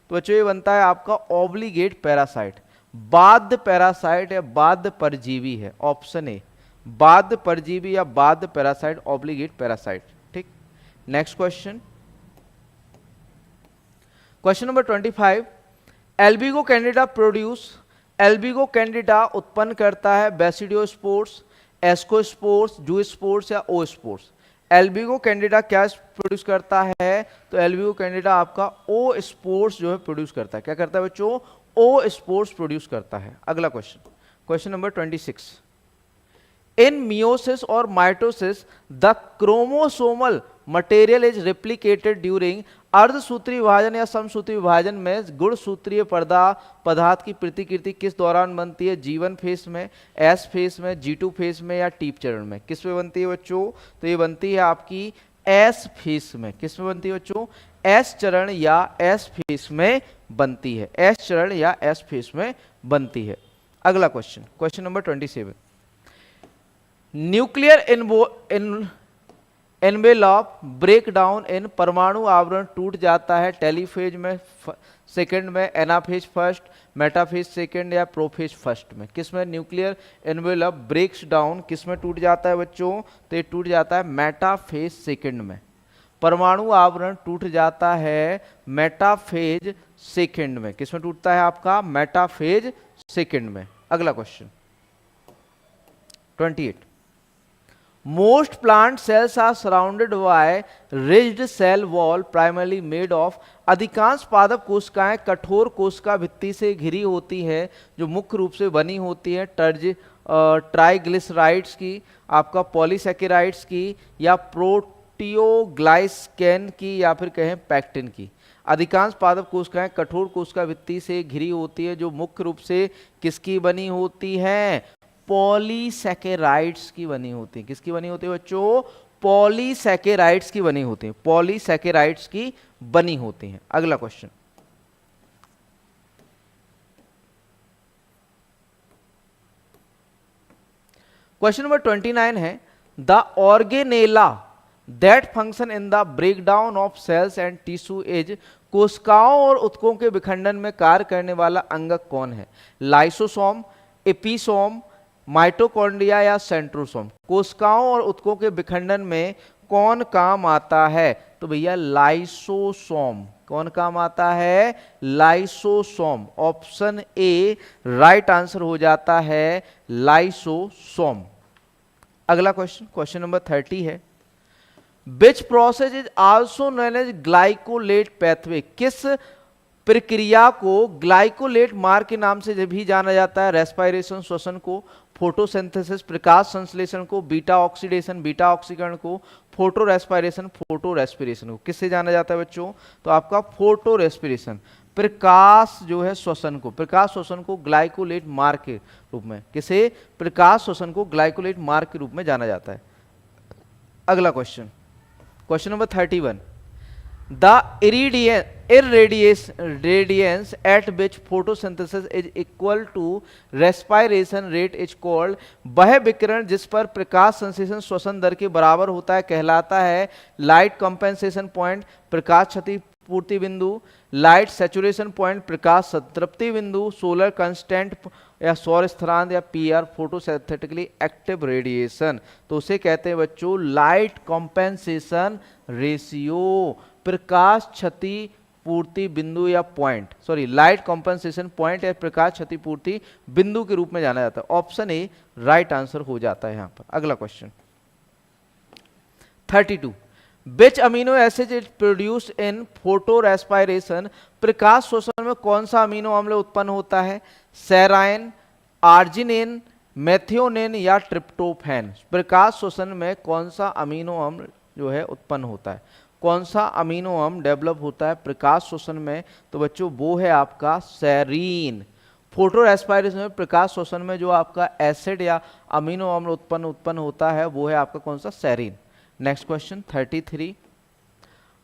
तो बच्चों ये बनता है आपका ऑब्लिगेट पैरासाइट, बाध्य पैरासाइट या बाध्य परजीवी है। ऑप्शन ए बाध्य परजीवी या बाध्य पैरासाइट, ऑब्लिगेट पैरासाइट। ठीक, next question, question number 25, Albugo Candida उत्पन्न करता है बेसिडियोस्पोर्स, एस्कोस्पोर्स, जूस्पोर्स या ओस्पोर्स। एल्बिगो कैंडिडा क्या प्रोड्यूस करता है, तो एल्बिगो कैंडिडा आपका ओ स्पोर्स जो है प्रोड्यूस करता है। क्या करता है बच्चों, ओ स्पोर्स प्रोड्यूस करता है। अगला question, question number 26, in meiosis और mitosis the chromosomal material is replicated during अर्धसूत्रीय विभाजन या समसूत्री विभाजन में गुणसूत्रीय पदार्थ की प्रतिकृति किस दौरान बनती है, G1 फेस में, S फेस में, G2 फेस में या टीप चरण में। किस में बनती है बच्चों, तो ये बनती है आपकी S फेस में। किस में बनती है बच्चों, S चरण या S फेस में बनती है, S चरण या S फेस में बनती है। अगला question, question number 27, nuclear envelope break down in, परमाणु आवरण टूट जाता है टेलीफेज में सेकंड में, एनाफेज फर्स्ट, मेटाफेज सेकंड या प्रोफेज फर्स्ट में। किस में न्यूक्लियर एनवेलप ब्रेक्स डाउन किस में टूट जाता है बच्चों, तो ये टूट जाता है मेटाफेज सेकंड में। परमाणु आवरण टूट जाता है मेटाफेज सेकंड में। किस में टूटता है आपका, मेटाफेज सेकंड में। अगला question 28, most plant cells are surrounded by ridged cell wall primarily made of, अधिकांश पादप कोशिकाएं कठोर कोशिका भित्ति से घिरी होती है जो मुख्य रूप से बनी होती है ट्राइग्लिसराइड्स की, आपका पॉलीसैकेराइड्स की या प्रोटियोग्लाइकेन की या फिर कहें पैक्टिन की। अधिकांश पादप कोशिकाएं कठोर कोशिका भित्ति से घिरी होती है जो मुख्य रूप से किसकी बनी होती है, पॉलीसैकेराइड्स की बनी होती है। किसकी बनी होती है बच्चों, पॉलीसैकेराइड्स की बनी होती है, पॉलीसैकेराइड्स की बनी होती हैं। अगला क्वेश्चन, क्वेश्चन नंबर 29 है, the organelle that function in the breakdown of cells and tissue is, कोशिकाओं और उत्तकों के विखंडन में कार्य करने वाला अंगक कौन है, लाइसोसोम, एपिसोम, माइटोकॉन्ड्रिया या सेंट्रोसोम। कोशिकाओं और उत्तकों के विखंडन में कौन काम आता है, तो भैया लाइसोसोम। कौन काम आता है, lysosome. Option A right answer हो जाता है लाइसोसोम। अगला क्वेश्चन, क्वेश्चन नंबर 30 है, which process is also known as glycolate pathway, किस प्रक्रिया को ग्लाइकोलेट मार्ग के नाम से भी जाना जाता है। रेस्पिरेशन श्वसन को, फोटोसिंथेसिस प्रकाश संश्लेषण को, बीटा ऑक्सीडेशन बीटा ऑक्सीकरण को, फोटो रेस्पिरेशन फोटो रेस्पिरेशन को। किससे जाना जाता है बच्चों? तो आपका फोटो रेस्पिरेशन, प्रकाश जो है श्वसन को, प्रकाश श्वसन को ग्लाइकोलेट मार्ग के रूप में, किसे? प्रकाश श्वसन को ग्लाइकोलेट मार्ग के रूप में जाना जाता है। अगला question, question number 31, the irradiance at which photosynthesis is equal to respiration rate is called, वह विकिरण जिस पर प्रकाश संश्लेषण श्वसन दर के बराबर होता है कहलाता है लाइट कंपेंसेशन पॉइंट, प्रकाश क्षति पूर्ति बिंदु, लाइट सैचुरेशन पॉइंट, प्रकाश संतृप्ति बिंदु, सोलर कंस्टेंट या सौर स्थिरांक, या पीआर फोटोसिंथेटिकली एक्टिव रेडिएशन। तो उसे कहते हैं बच्चों लाइट कंपेंसेशन रेशियो, प्रकाश क्षति पूर्ति बिंदु या point, sorry light compensation point या प्रकाश क्षति पूर्ति बिंदु के रूप में जाना जाता है। ऑप्शन ए राइट आंसर हो जाता है यहां पर। अगला question 32, which amino acid is produce in photo respiration, प्रकाश श्वसन में कौन सा अमीनो अम्ल उत्पन्न होता है? सेराइन, आर्जिनिन, मेथियोनिन या ट्रिप्टोफैन। प्रकाश श्वसन में कौन सा अमीनो अम्ल जो है उत्पन्न होता है, कौन सा अमीनो अम्ल डेवलप होता है प्रकाश श्वसन में? तो बच्चों वो है आपका सेरीन। फोटो रेस्पिरेशन में प्रकाश श्वसन में जो आपका एसिड या अमीनो अम्ल उत्पन्न होता है वो है आपका कौन सा? Serine. Next question 33,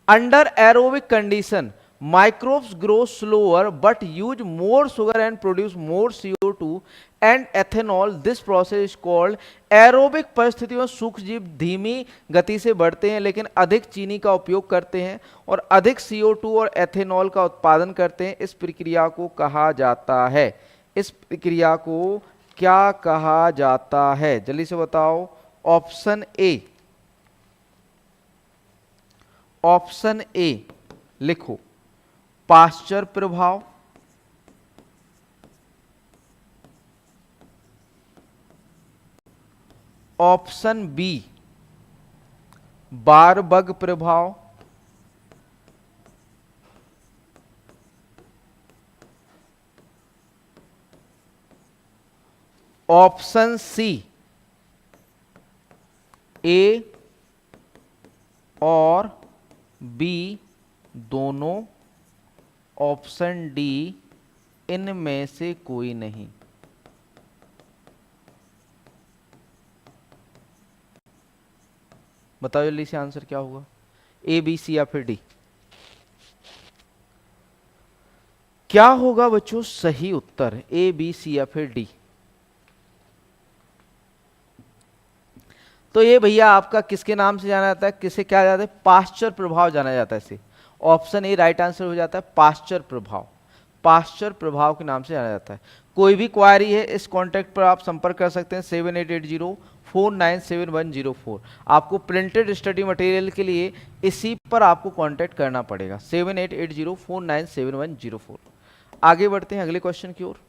under aerobic condition microbes grow slower but use more sugar and produce more CO2 and ethanol. This process is called, aerobic परिस्थितियों में सूक्ष्म जीव धीमी गति से बढ़ते हैं लेकिन अधिक चीनी का उपयोग करते हैं और अधिक CO2 और एथेनॉल का उत्पादन करते हैं। इस प्रक्रिया को कहा जाता है, इस प्रक्रिया को क्या कहा जाता है? जल्दी से बताओ। ऑप्शन ए, ऑप्शन ए लिखो, पाश्चर प्रभाव, ऑप्शन बी बारबग प्रभाव, ऑप्शन सी ए और बी दोनों, ऑप्शन डी इनमें से कोई नहीं। बताओ जल्दी से आंसर क्या होगा, ए बी सी या फिर डी? क्या होगा बच्चों सही उत्तर? ए बी सी या फिर डी? तो ये भैया आपका किसके नाम से जाना जाता है, किसे क्या जाता है? पाश्चर प्रभाव जाना जाता है इसे। ऑप्शन ए राइट आंसर हो जाता है, पाश्चर प्रभाव। पाश्चर प्रभाव के नाम से जाना जाता है। कोई भी क्वारी है इस कॉन्टैक्ट पर आप संपर्क कर सकते हैं 7880497104। आपको प्रिंटेड स्टडी मटेरियल के लिए इसी पर आपको कांटेक्ट करना पड़ेगा 7880497104। आगे बढ़ते हैं अगले क्वेश्चन की ओर।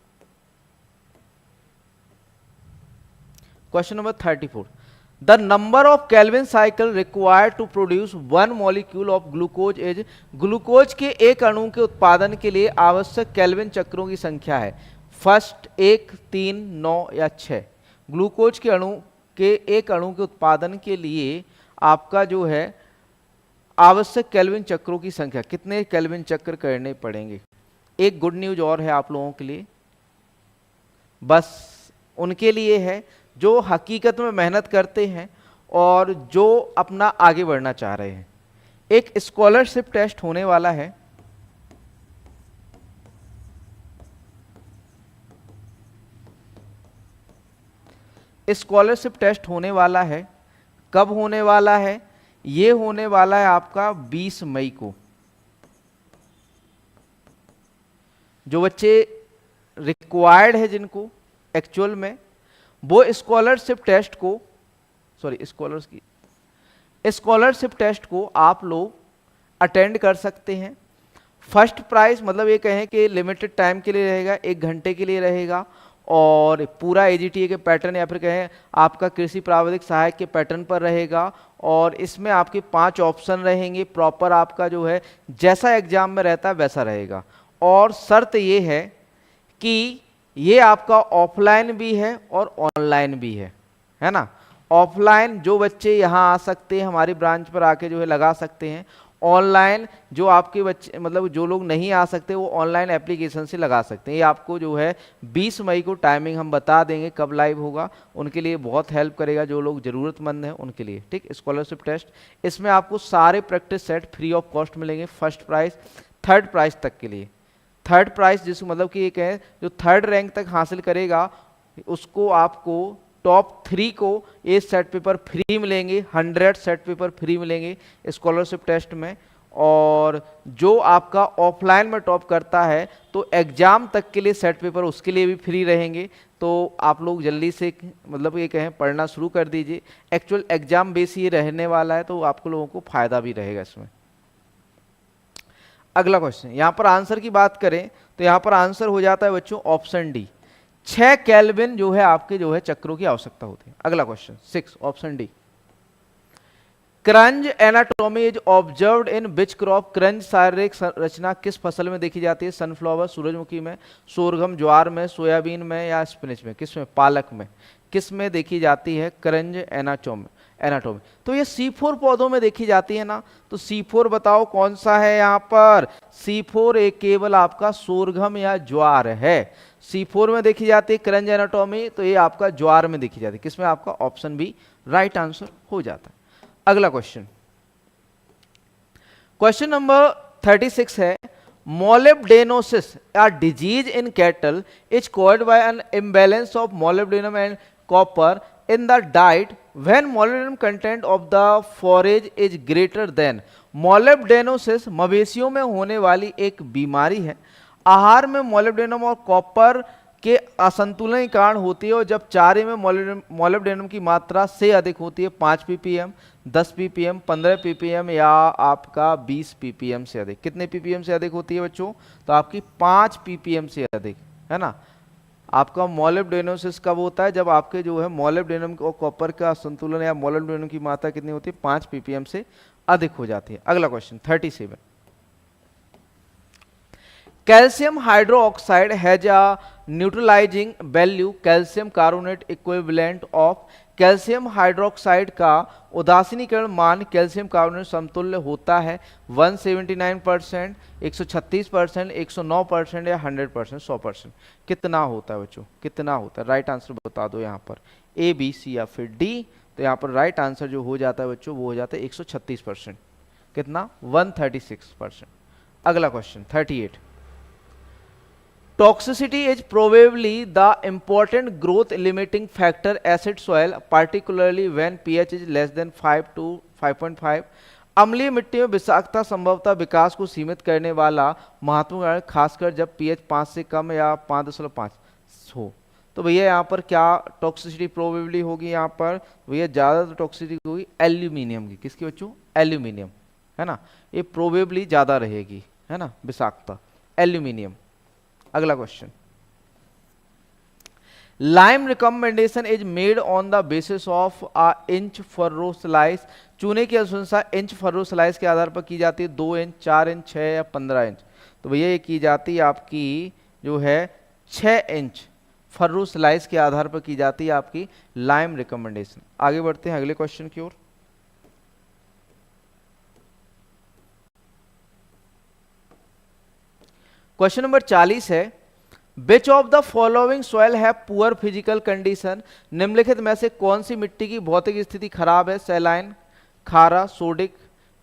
Question number 34, the number of Calvin cycle required to produce one molecule of glucose is, glucose के एक अणु के उत्पादन के लिए आवश्यक केल्विन चक्रों की संख्या है। फर्स्ट 1, 3, 9 या 6। ग्लूकोज के अणु के एक अणु के उत्पादन के लिए आपका जो है आवश्यक केल्विन चक्रों की संख्या, कितने केल्विन चक्र करने पड़ेंगे? एक गुड न्यूज और है आप लोगों के लिए, बस उनके लिए है जो हकीकत में मेहनत करते हैं और जो अपना आगे बढ़ना चाह रहे हैं। एक स्कॉलरशिप टेस्ट होने वाला है, स्कॉलरशिप टेस्ट होने वाला है। कब होने वाला है? ये होने वाला है आपका 20 मई को। जो बच्चे रिक्वायर्ड है जिनको एक्चुअल में, वो स्कॉलरशिप टेस्ट को, सॉरी स्कॉलरशिप टेस्ट को आप लोग अटेंड कर सकते हैं। फर्स्ट प्राइज मतलब ये कहें कि लिमिटेड टाइम के लिए रहेगा, 1 घंटे के लिए रहेगा और पूरा एजीटीए के पैटर्न या फिर कहें आपका कृषि प्राविधिक सहायक के पैटर्न पर रहेगा। और इसमें आपके 5 ऑप्शन रहेंगे, प्रॉपर आपका जो है जैसा एग्जाम में रहता है वैसा रहेगा। और शर्त ये है कि ये आपका ऑफलाइन भी है और ऑनलाइन भी है ना। ऑफलाइन जो बच्चे यहाँ आ सकते हैं हमारी ब्रांच पर आके जो है लगा सकते हैं, ऑनलाइन जो आपके बच्चे मतलब जो लोग नहीं आ सकते वो ऑनलाइन एप्लीकेशन से लगा सकते हैं। ये आपको जो है 20 मई को टाइमिंग हम बता देंगे कब लाइव होगा, उनके लिए बहुत हेल्प करेगा जो लोग ज़रूरतमंद हैं उनके लिए, ठीक। स्कॉलरशिप टेस्ट, इसमें आपको सारे practice set free of cost मिलेंगे, फर्स्ट प्राइज थर्ड प्राइज तक के लिए। थर्ड प्राइज जिसको मतलब कि ये कहें जो थर्ड रैंक तक हासिल करेगा उसको आपको टॉप 3 को 8 सेट पेपर फ्री मिलेंगे, 100 सेट पेपर फ्री मिलेंगे स्कॉलरशिप टेस्ट में। और जो आपका ऑफलाइन में टॉप करता है तो एग्जाम तक के लिए सेट पेपर उसके लिए भी फ्री रहेंगे। तो आप लोग जल्दी से मतलब ये कहें पढ़ना शुरू कर दीजिए, एक्चुअल एग्जाम बेस ये रहने वाला है तो आपको लोगों को फायदा भी रहेगा इसमें। अगला क्वेश्चन, यहाँ पर आंसर की बात करें तो यहाँ पर आंसर हो जाता है बच्चों ऑप्शन डी, 6 केल्विन जो है आपके जो है चक्रों की आवश्यकता होती है। अगला question 6 option D, cringe anatomy is observed in which crop. Cringe शारीरिक रचना किस फसल में देखी जाती है? सनफ्लावर सूरजमुखी में, सोरगम ज्वार में, सोयाबीन में या स्पिनच में? किस में? पालक में। किस में देखी जाती है क्रंज एनाटॉमी? तो ये C4 पौधों में देखी जाती है ना। तो C4 बताओ कौन सा है यहाँ पर? C4 एक केवल आपका सोरगम या ज्वार है। C4 में देखी जाती है क्रंज एनाटॉमी, तो ये आपका ज्वार में देखी जाती है। किसमें? आपका ऑप्शन बी राइट आंसर हो जाता है। अगला क्वेश्चन, क्वेश्चन नंबर 36 है, molybdenosis a disease in cattle is caused by an imbalance of molybdenum and copper in the diet when molybdenum content of the forage is greater than। Molybdenosis मवेशियों में होने वाली एक बीमारी है, आहार में मोलिब्डेनम और कॉपर के असंतुलन के कारण होती है और जब चारे में मोलिब्डेनम की मात्रा से अधिक होती है 5 ppm, 10 ppm, 15 ppm या आपका 20 ppm से अधिक। कितने ppm से अधिक होती है बच्चों? तो आपकी 5 ppm से अधिक, है ना। आपका मोलिब्डेनोसिस कब होता है? जब आपके जो है मोलिब्डेनम और कॉपर का असंतुलन या मोलिब्डेनम की मात्रा कितनी होती है? 5 ppm से अधिक हो जाती है। अगला question 37, calcium hydroxide has a neutralising value calcium carbonate equivalent of. Calcium hydroxide का उदासीनीकरण मान कैल्शियम कार्बोनेट समतुल्य होता है 179%, 136%, 109% या 100%, 100%। कितना होता है बच्चों? कितना होता है? राइट आंसर बता दो यहाँ पर, ए, बी, सी या फिर डी। तो यहाँ पर राइट आंसर जो हो जाता है बच्चों वो हो जाता है 136%। कितना? 136%। अगला question 38, toxicity is probably the important growth limiting factor acid soil particularly when pH is less than 5 to 5.5। अम्लीय मिट्टी में विषाक्तता संभवतः विकास को सीमित करने वाला महत्वपूर्ण कारण, खासकर जब pH 5 से कम या 5.5 हो। तो भैया यहाँ पर क्या टॉक्सिसिटी प्रोबेबली होगी? यहाँ पर भैया ज़्यादा टॉक्सिसिटी होगी एल्यूमिनियम की। किसकी बच्चों? एल्यूमिनियम, है ना। ये प्रोबेबली ज़्यादा रहेगी, है ना, विषाक्तता, एल्यूमिनियम। अगला question, lime recommendation is made on the basis of a inch furrow slice. चूने की अनुशंसा इंच फर्रो स्लाइस के आधार पर की जाती है, 2 इंच, 4 इंच, 6 या 15 इंच। तो भैया ये की जाती है आपकी जो है 6 इंच फर्रो स्लाइस के आधार पर की जाती है आपकी लाइम रिकमेंडेशन। आगे बढ़ते हैं अगले क्वेश्चन की ओर। क्वेश्चन नंबर 40 है, विच of the following soil have poor physical condition. निम्नलिखित में से कौन सी मिट्टी की भौतिक स्थिति खराब है? सैलाइन, खारा, सोडिक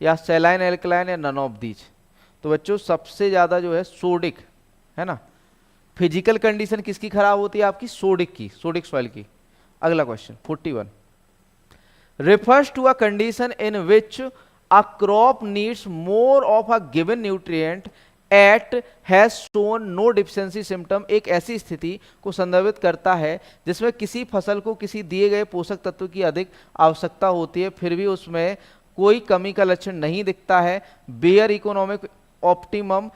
या सैलाइन एल्कलाइन या नन ऑफ दीज। तो बच्चों सबसे ज्यादा जो है सोडिक, है ना। फिजिकल कंडीशन किसकी खराब होती है? आपकी सोडिक की, सोडिक सॉइल की। अगला question 41, refers to a condition in which a crop needs more of a given nutrient at has shown no deficiency symptom। एक ऐसी स्थिति को संदर्भित करता है जिसमें किसी फसल को किसी दिए गए पोषक तत्व की अधिक आवश्यकता होती है फिर भी उसमें कोई कमी का लक्षण नहीं दिखता है। बेयर इकोनॉमिक ऑप्टिमम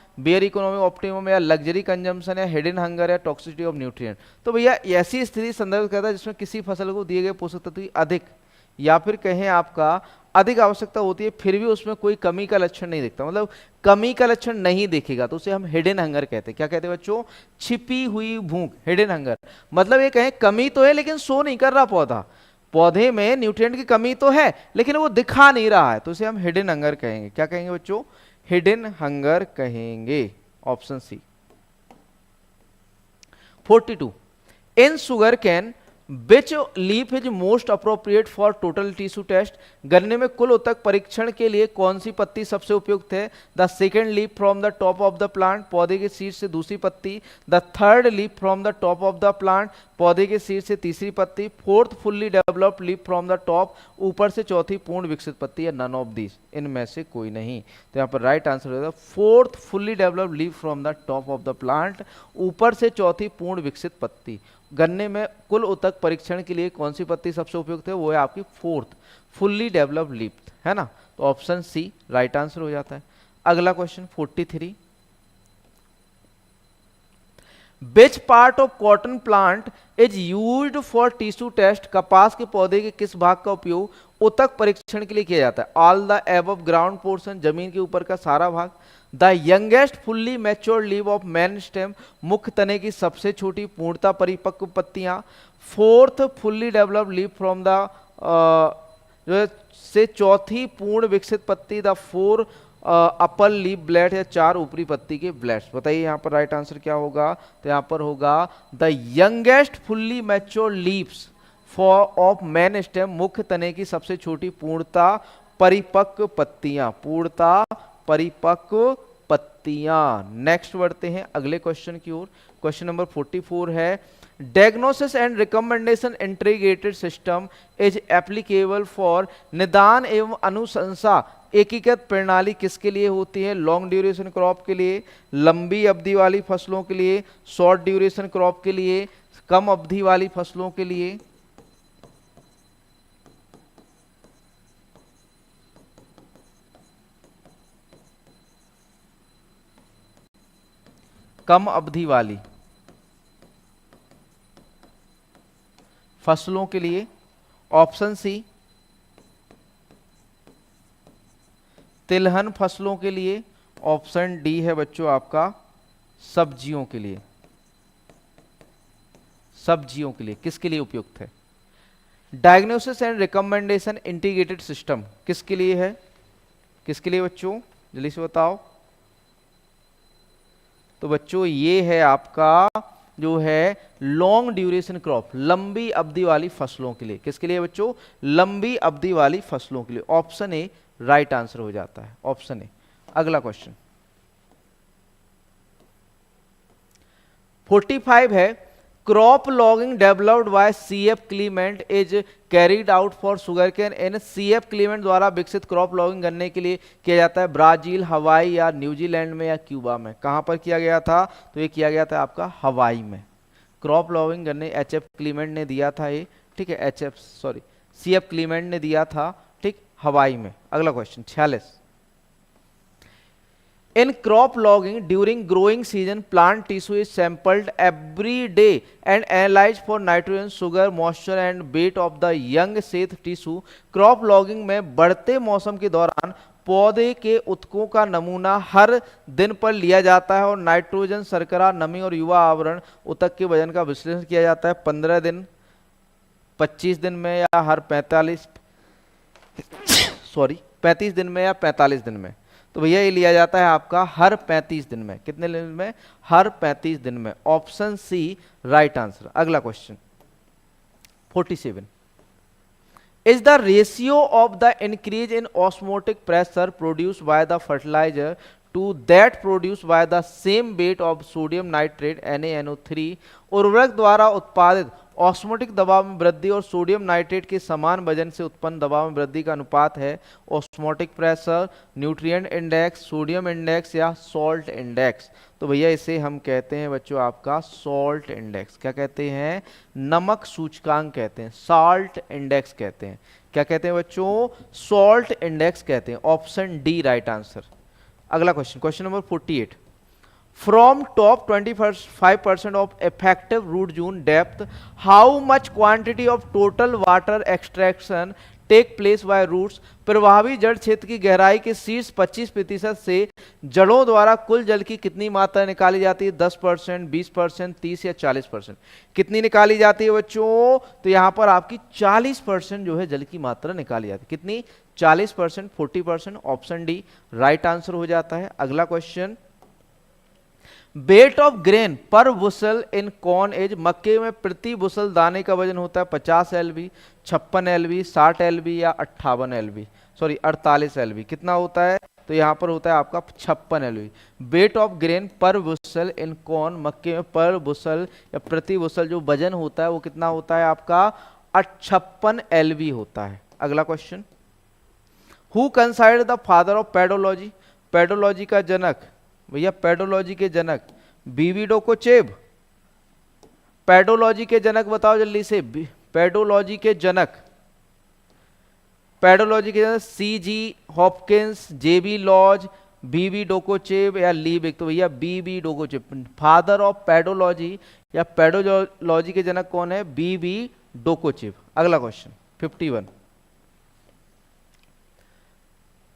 या लग्जरी कंजम्पशन या हिडन हंगर या टॉक्सिसिटी ऑफ न्यूट्रिएंट। तो भैया ऐसी स्थिति संदर्भित करता है जिसमें किसी फसल को दिए गए पोषक तत्व की अधिक या फिर कहें आपका अधिक आवश्यकता होती है फिर भी उसमें कोई कमी का लक्षण नहीं दिखता, मतलब कमी का लक्षण नहीं दिखेगा, तो उसे हम हिडन हंगर कहते हैं। क्या कहते हैं बच्चों? छिपी हुई भूख, हिडन हंगर। मतलब ये कहें कमी तो है लेकिन शो नहीं कर रहा पौधा, पौधे में न्यूट्रिएंट की कमी तो है लेकिन वो दिखा नहीं रहा है, तो उसे हम हिडन हंगर कहेंगे। क्या कहेंगे बच्चों? हिडन हंगर कहेंगे। Option C. 42 in sugar cane which leaf is most appropriate for total tissue test. गन्ने में कुल उत्तक परीक्षण के लिए कौन सी पत्ती सबसे उपयुक्त है? The second leaf from the top of the plant, पौधे के शीर्ष से दूसरी पत्ती। The third leaf from the top of the plant, पौधे के शीर्ष से तीसरी पत्ती। Fourth fully developed leaf from the top, ऊपर से चौथी पूर्ण विकसित पत्ती, या नन ऑफ दीज, इनमें से कोई नहीं। तो यहाँ पर राइट आंसर होगा fourth fully developed leaf from the top of the plant, ऊपर से चौथी पूर्ण विकसित पत्ती। गन्ने में कुल उत्तक परीक्षण के लिए कौन सी पत्ती सबसे उपयुक्त है? वो है आपकी फोर्थ फुल्ली डेवलप्ड लीफ, है ना। तो ऑप्शन सी राइट आंसर हो जाता है। अगला question 43 which part of cotton plant is used for tissue test. कपास के पौधे के किस भाग का उपयोग उत्तक परीक्षण के लिए किया जाता है? All the above ground portion, जमीन के ऊपर का सारा भाग। The youngest fully matured leave of main stem, मुख्य तने की सबसे छोटी पूर्णता परिपक्व पत्तियां। Fourth fully developed leave from the जो है से चौथी पूर्ण विकसित पत्ती। The four upper leaf blade, या चार ऊपरी पत्ती के ब्लेड्स। बताइए यहाँ पर राइट आंसर क्या होगा? तो यहाँ पर होगा the youngest fully matured leaves for of main stem, मुख्य तने की सबसे छोटी पूर्णता परिपक्व पत्तियां, पूर्णता परिपक्व पत्तियां। नेक्स्ट बढ़ते हैं अगले क्वेश्चन की ओर। क्वेश्चन नंबर 44 है diagnosis and recommendation integrated system is applicable for. निदान एवं अनुशंसा एकीकृत प्रणाली किसके लिए होती है? लॉन्ग ड्यूरेशन क्रॉप के लिए, लंबी अवधि वाली फसलों के लिए, शॉर्ट ड्यूरेशन क्रॉप के लिए, कम अवधि वाली फसलों के लिए। कम अवधि वाली फसलों के लिए ऑप्शन सी। तिलहन फसलों के लिए ऑप्शन डी है बच्चों आपका सब्जियों के लिए। सब्जियों के लिए किसके लिए उपयुक्त है? Diagnosis and recommendation integrated system किसके लिए है? किसके लिए बच्चों? जल्दी से बताओ। तो बच्चों ये है आपका जो है लॉन्ग ड्यूरेशन क्रॉप, लंबी अवधि वाली फसलों के लिए। किसके लिए बच्चों? लंबी अवधि वाली फसलों के लिए। ऑप्शन ए राइट आंसर हो जाता है, ऑप्शन ए। अगला क्वेश्चन 45 है crop logging developed by CF Clement is carried out for sugar cane. इन सीएफ क्लीमेंट द्वारा विकसित क्रॉप लॉगिंग गन्ने के लिए किया जाता है ब्राजील, हवाई या न्यूजीलैंड में या क्यूबा में। कहां पर किया गया था? तो ये किया गया था आपका हवाई में। क्रॉप लॉगिंग गन्ने एचएफ क्लीमेंट ने दिया था ये, ठीक है, सीएफ क्लीमेंट ने दिया था, ठीक, हवाई में। अगला question 46 In crop logging during growing season, plant tissue is sampled every day and analyzed for nitrogen, sugar, moisture and weight of the young sheath tissue. Crop logging में बढ़ते मौसम के दौरान पौधे के उत्तकों का नमूना हर दिन पर लिया जाता है और नाइट्रोजन, शर्करा, नमी और युवा आवरण उत्तक के वजन का विश्लेषण किया जाता है 15 दिन, 25 दिन में या हर 35 दिन में या 45 दिन में। तो भैया ये लिया जाता है आपका हर 35 दिन में। कितने दिन में? हर 35 दिन में। Option C right answer. अगला question 47 is the ratio of the increase in osmotic pressure produced by the fertiliser to that produced by the same weight of sodium nitrate NaNO3। उर्वरक द्वारा उत्पादित ऑस्मोटिक दबाव में वृद्धि और सोडियम नाइट्रेट के समान वजन से उत्पन्न दबाव में वृद्धि का अनुपात है osmotic pressure, nutrient index, sodium index या सॉल्ट इंडेक्स। तो भैया इसे हम कहते हैं बच्चों आपका सॉल्ट इंडेक्स। क्या कहते हैं? नमक सूचकांक कहते हैं, सॉल्ट इंडेक्स कहते हैं। क्या कहते हैं बच्चों? सॉल्ट इंडेक्स कहते हैं। Option D right answer. अगला question, question number 48 From top 25% of effective root zone depth, how much quantity of total water extraction take place by roots, प्रभावी जड़ क्षेत्र की गहराई के शीर्ष 25% से जड़ों द्वारा कुल जल की कितनी मात्रा निकाली जाती है? 10%, 20%, 30 या 40%। कितनी निकाली जाती है बच्चों? तो यहां पर आपकी 40% जो है जल की मात्रा निकाली जाती है। कितनी? 40%, 40%। ऑप्शन डी राइट आंसर हो जाता है। अगला क्वेश्चन, वेट ऑफ ग्रेन पर बुशल इन कॉर्न एज, मक्के में प्रति बुशल दाने का वजन होता है 50 LB, 56 LB, 60 LB या 48 LB। कितना होता है? तो यहां पर होता है आपका 56 LB। वेट ऑफ ग्रेन पर बुशल इन कॉर्न, मक्के में पर बुशल या प्रति बुशल जो वजन होता है वो कितना होता है आपका? 56 LB होता है। अगला question, who consider the father of pedology, pedology का जनक, भैया पेडोलॉजी के जनक बीवी डोकोचेव। पेडोलॉजी के जनक बताओ जल्दी से, पेडोलॉजी के जनक, पेडोलॉजी के जनक CG हॉपकिंस, JB लॉज, बीबी डोकोचेव या लीबिक। तो भैया बीबी डोकोचेव। फादर ऑफ पेडोलॉजी या पेडोलॉजी के जनक कौन है? बीबी डोकोचेव। अगला question 51,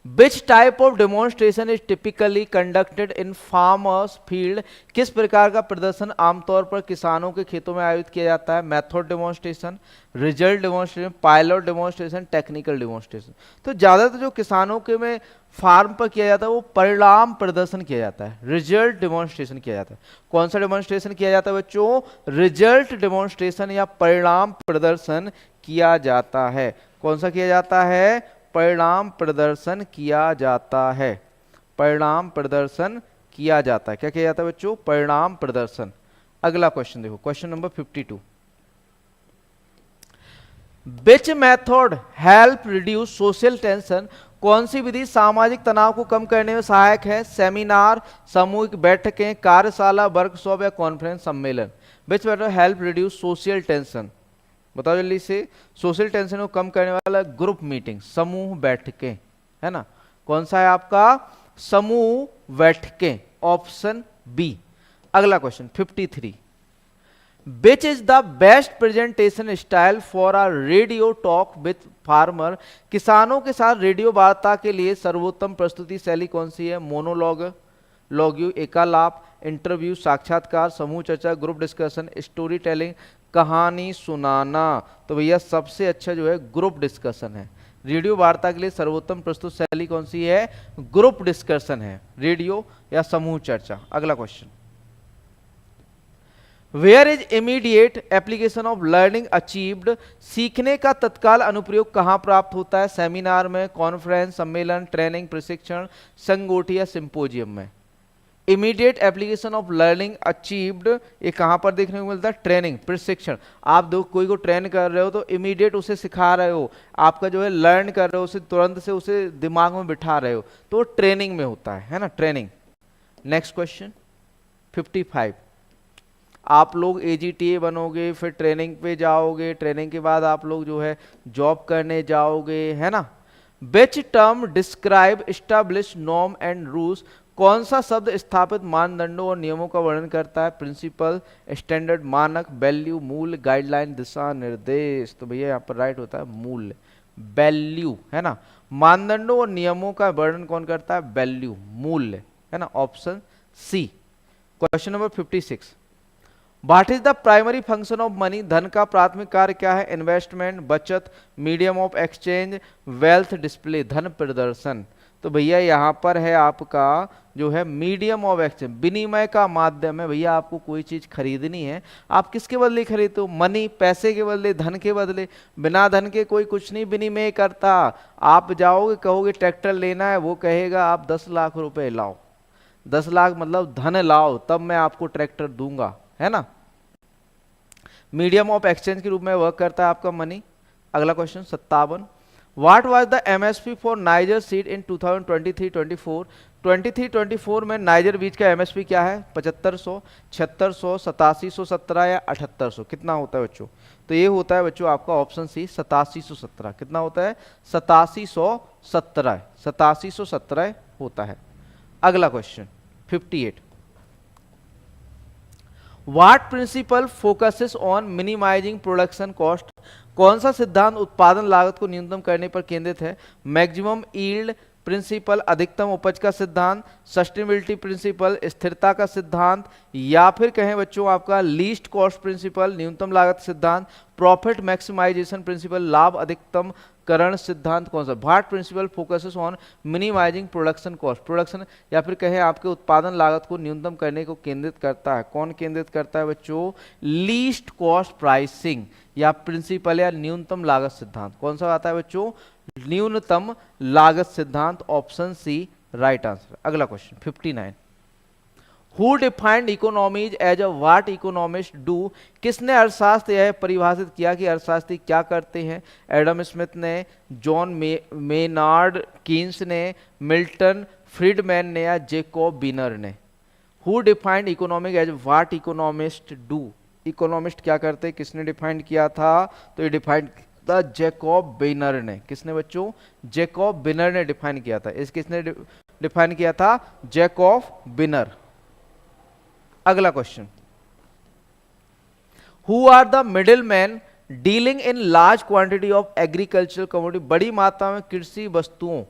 Which type of demonstration is typically conducted in farmers field? किस प्रकार का प्रदर्शन आमतौर पर किसानों के खेतों में आयोजित किया जाता है? Method demonstration, result demonstration, pilot demonstration, technical demonstration. तो ज्यादातर जो किसानों के में फार्म पर किया जाता है वो परिणाम प्रदर्शन किया जाता है, रिजल्ट डेमोन्स्ट्रेशन किया जाता है। कौन सा डेमोन्स्ट्रेशन किया जाता है बच्चों? रिजल्ट डेमोन्स्ट्रेशन या परिणाम प्रदर्शन किया जाता है। कौन सा किया जाता है? परिणाम प्रदर्शन किया जाता है। परिणाम प्रदर्शन किया जाता है। क्या किया जाता है बच्चों? परिणाम प्रदर्शन। अगला क्वेश्चन देखो, question number 52, which method help reduce social tension, कौन सी विधि सामाजिक तनाव को कम करने में सहायक है? सेमिनार, सामूहिक बैठकें, कार्यशाला, वर्कशॉप या कॉन्फ्रेंस सम्मेलन। Which method help reduce social tension, बताओ जल्दी से। सोशल टेंशन को कम करने वाला ग्रुप मीटिंग, समूह बैठकें, है ना। कौन सा है आपका? समूह बैठकें, ऑप्शन बी। अगला question 53, which is the best presentation style for a radio talk with farmer, किसानों के साथ रेडियो वार्ता के लिए सर्वोत्तम प्रस्तुति शैली कौन सी है? मोनोलॉग, लॉग्यू, एकालाप, इंटरव्यू, साक्षात्कार, समूह चर्चा, ग्रुप डिस्कशन, स्टोरी टेलिंग, कहानी सुनाना। तो भैया सबसे अच्छा जो है ग्रुप डिस्कशन है। रेडियो वार्ता के लिए सर्वोत्तम प्रस्तुत शैली कौन सी है? ग्रुप डिस्कशन है, रेडियो या समूह चर्चा। अगला question, where is immediate application of learning achieved, सीखने का तत्काल अनुप्रयोग कहां प्राप्त होता है? सेमिनार में, कॉन्फ्रेंस, सम्मेलन, ट्रेनिंग, प्रशिक्षण, संगोष्ठी या सिंपोजियम में। Immediate application of learning achieved ये कहां पर देखने को मिलता है? ट्रेनिंग, प्रशिक्षण। आप दो कोई को ट्रेन कर रहे हो तो इमीडिएट उसे सिखा रहे हो, आपका जो है लर्न कर रहे हो, उसे तुरंत से उसे दिमाग में बिठा रहे हो, तो ट्रेनिंग में होता है ना, ट्रेनिंग। नेक्स्ट क्वेश्चन 55, आप लोग AGTA बनोगे, फिर ट्रेनिंग पे जाओगे, ट्रेनिंग के बाद आप लोग जो है जॉब करने जाओगे, है ना। Which term describe established norm and rules, कौन सा शब्द स्थापित मानदंडों और नियमों का वर्णन करता है? प्रिंसिपल, स्टैंडर्ड, मानक, वैल्यू, मूल्य, गाइडलाइन, दिशा निर्देश। तो भैया यहाँ पर राइट होता है मूल्य, वैल्यू, है ना। मानदंडों और नियमों का वर्णन कौन करता है? वैल्यू, मूल्य, है ना, option C. Question number 56, what is the primary function of money, धन का प्राथमिक कार्य क्या है? इन्वेस्टमेंट, बचत, medium of exchange, wealth display, धन प्रदर्शन। तो भैया यहाँ पर है आपका जो है मीडियम ऑफ एक्सचेंज, विनिमय का माध्यम है। भैया आपको कोई चीज खरीदनी है, आप किसके बदले खरीदते हो? मनी, पैसे के बदले, धन के बदले। बिना धन के कोई कुछ नहीं विनिमय करता। आप जाओगे कहोगे ट्रैक्टर लेना है, वो कहेगा आप 10 लाख रुपए लाओ, 10 लाख मतलब धन लाओ, तब मैं आपको ट्रैक्टर दूंगा, है ना। मीडियम ऑफ एक्सचेंज के रूप में वर्क करता है आपका मनी। अगला question 57, what was the MSP for niger seed in 2023-24, 23-24 में नाइजर बीज का MSP क्या है? 7500, 7600, 8717 या 7800। कितना होता है बच्चों? तो ये होता है बच्चों आपका ऑप्शन सी 8717। कितना होता है? 8717, 8717 होता है। अगला question 58, what principle focuses on minimising production cost, कौन सा सिद्धांत उत्पादन लागत को न्यूनतम करने पर केंद्रित है? मैक्सिमम यील्ड प्रिंसिपल, अधिकतम उपज का सिद्धांत, सस्टेनेबिलिटी प्रिंसिपल, स्थिरता का सिद्धांत, या फिर कहें बच्चों आपका लीस्ट कॉस्ट प्रिंसिपल, न्यूनतम लागत सिद्धांत, प्रॉफिट मैक्सिमाइजेशन प्रिंसिपल, लाभ अधिकतम करण सिद्धांत, कौन सा? What principle focuses on minimising production cost, production या फिर कहें आपके उत्पादन लागत को न्यूनतम करने को केंद्रित करता है। कौन केंद्रित करता है बच्चों? लीस्ट कॉस्ट प्राइसिंग या प्रिंसिपल या न्यूनतम लागत सिद्धांत। कौन सा आता है बच्चों? न्यूनतम लागत सिद्धांत, ऑप्शन सी राइट आंसर। अगला question 59, who defined economies as a what economist do, किसने अर्थशास्त्र यह परिभाषित किया कि अर्थशास्त्री क्या करते हैं? एडम स्मिथ ने, जॉन मेनार्ड कीन्स ने, मिल्टन फ्रीडमैन ने, या जेकॉब बिनर ने? Who defined economic as what economist do, economist क्या करते, किसने डिफाइंड किया था? तो ये डिफाइंड था जैकॉब बिनर ने। किसने बच्चों? जैकॉब बिनर ने डिफाइन किया था। इस किसने डिफाइन किया था? Jacob Viner. अगला question, who are the middle man dealing in large quantity of agricultural commodity, बड़ी मात्रा में कृषि वस्तुओं,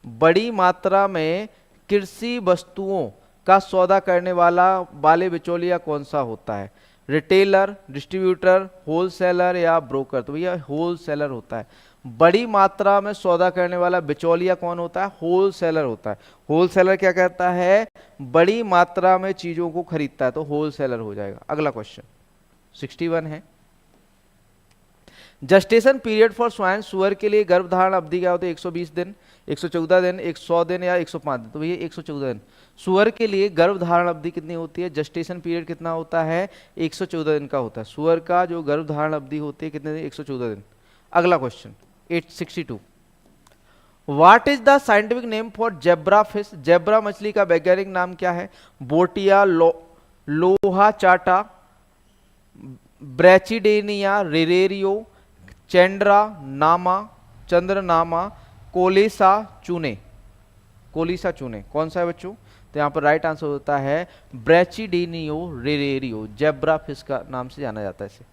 बड़ी मात्रा में कृषि वस्तुओं का सौदा करने वाले बिचौलिया कौन सा होता है? रिटेलर, डिस्ट्रीब्यूटर, होलसेलर या ब्रोकर? तो भैया होलसेलर होता है। बड़ी मात्रा में सौदा करने वाला बिचौलिया कौन होता है? होलसेलर होता है। होलसेलर क्या करता है? बड़ी मात्रा में चीजों को खरीदता है, तो होलसेलर हो जाएगा। अगला क्वेश्चन 61 है, जस्टेशन पीरियड फॉर स्वाइन, सुअर के लिए गर्भधारण अवधि क्या होती है? 120 दिन, 114 दिन, 100 दिन या 105 दिन? तो भैया 114 दिन। सुअर के लिए गर्भधारण अवधि कितनी होती है? जस्टेशन पीरियड कितना होता है? 114 दिन का होता है। सुअर का जो गर्भधारण अवधि होती है कितने दिन? 114 दिन। अगला question 862, what is the scientific name for zebra fish, zebra मछली का वैज्ञानिक नाम क्या है? बोटिया, लोहा चाटा, ब्रैचिडेनिया, रिरेरियो, चेंड्रा नामा, चंद्रनामा, कोलेसा चूने, कोलिसा चूने, कौन सा है बच्चों? तो यहां पर राइट आंसर होता है ब्रैचिडेनियो रिरेरियो, जेब्रा फिश का नाम से जाना जाता है इसे।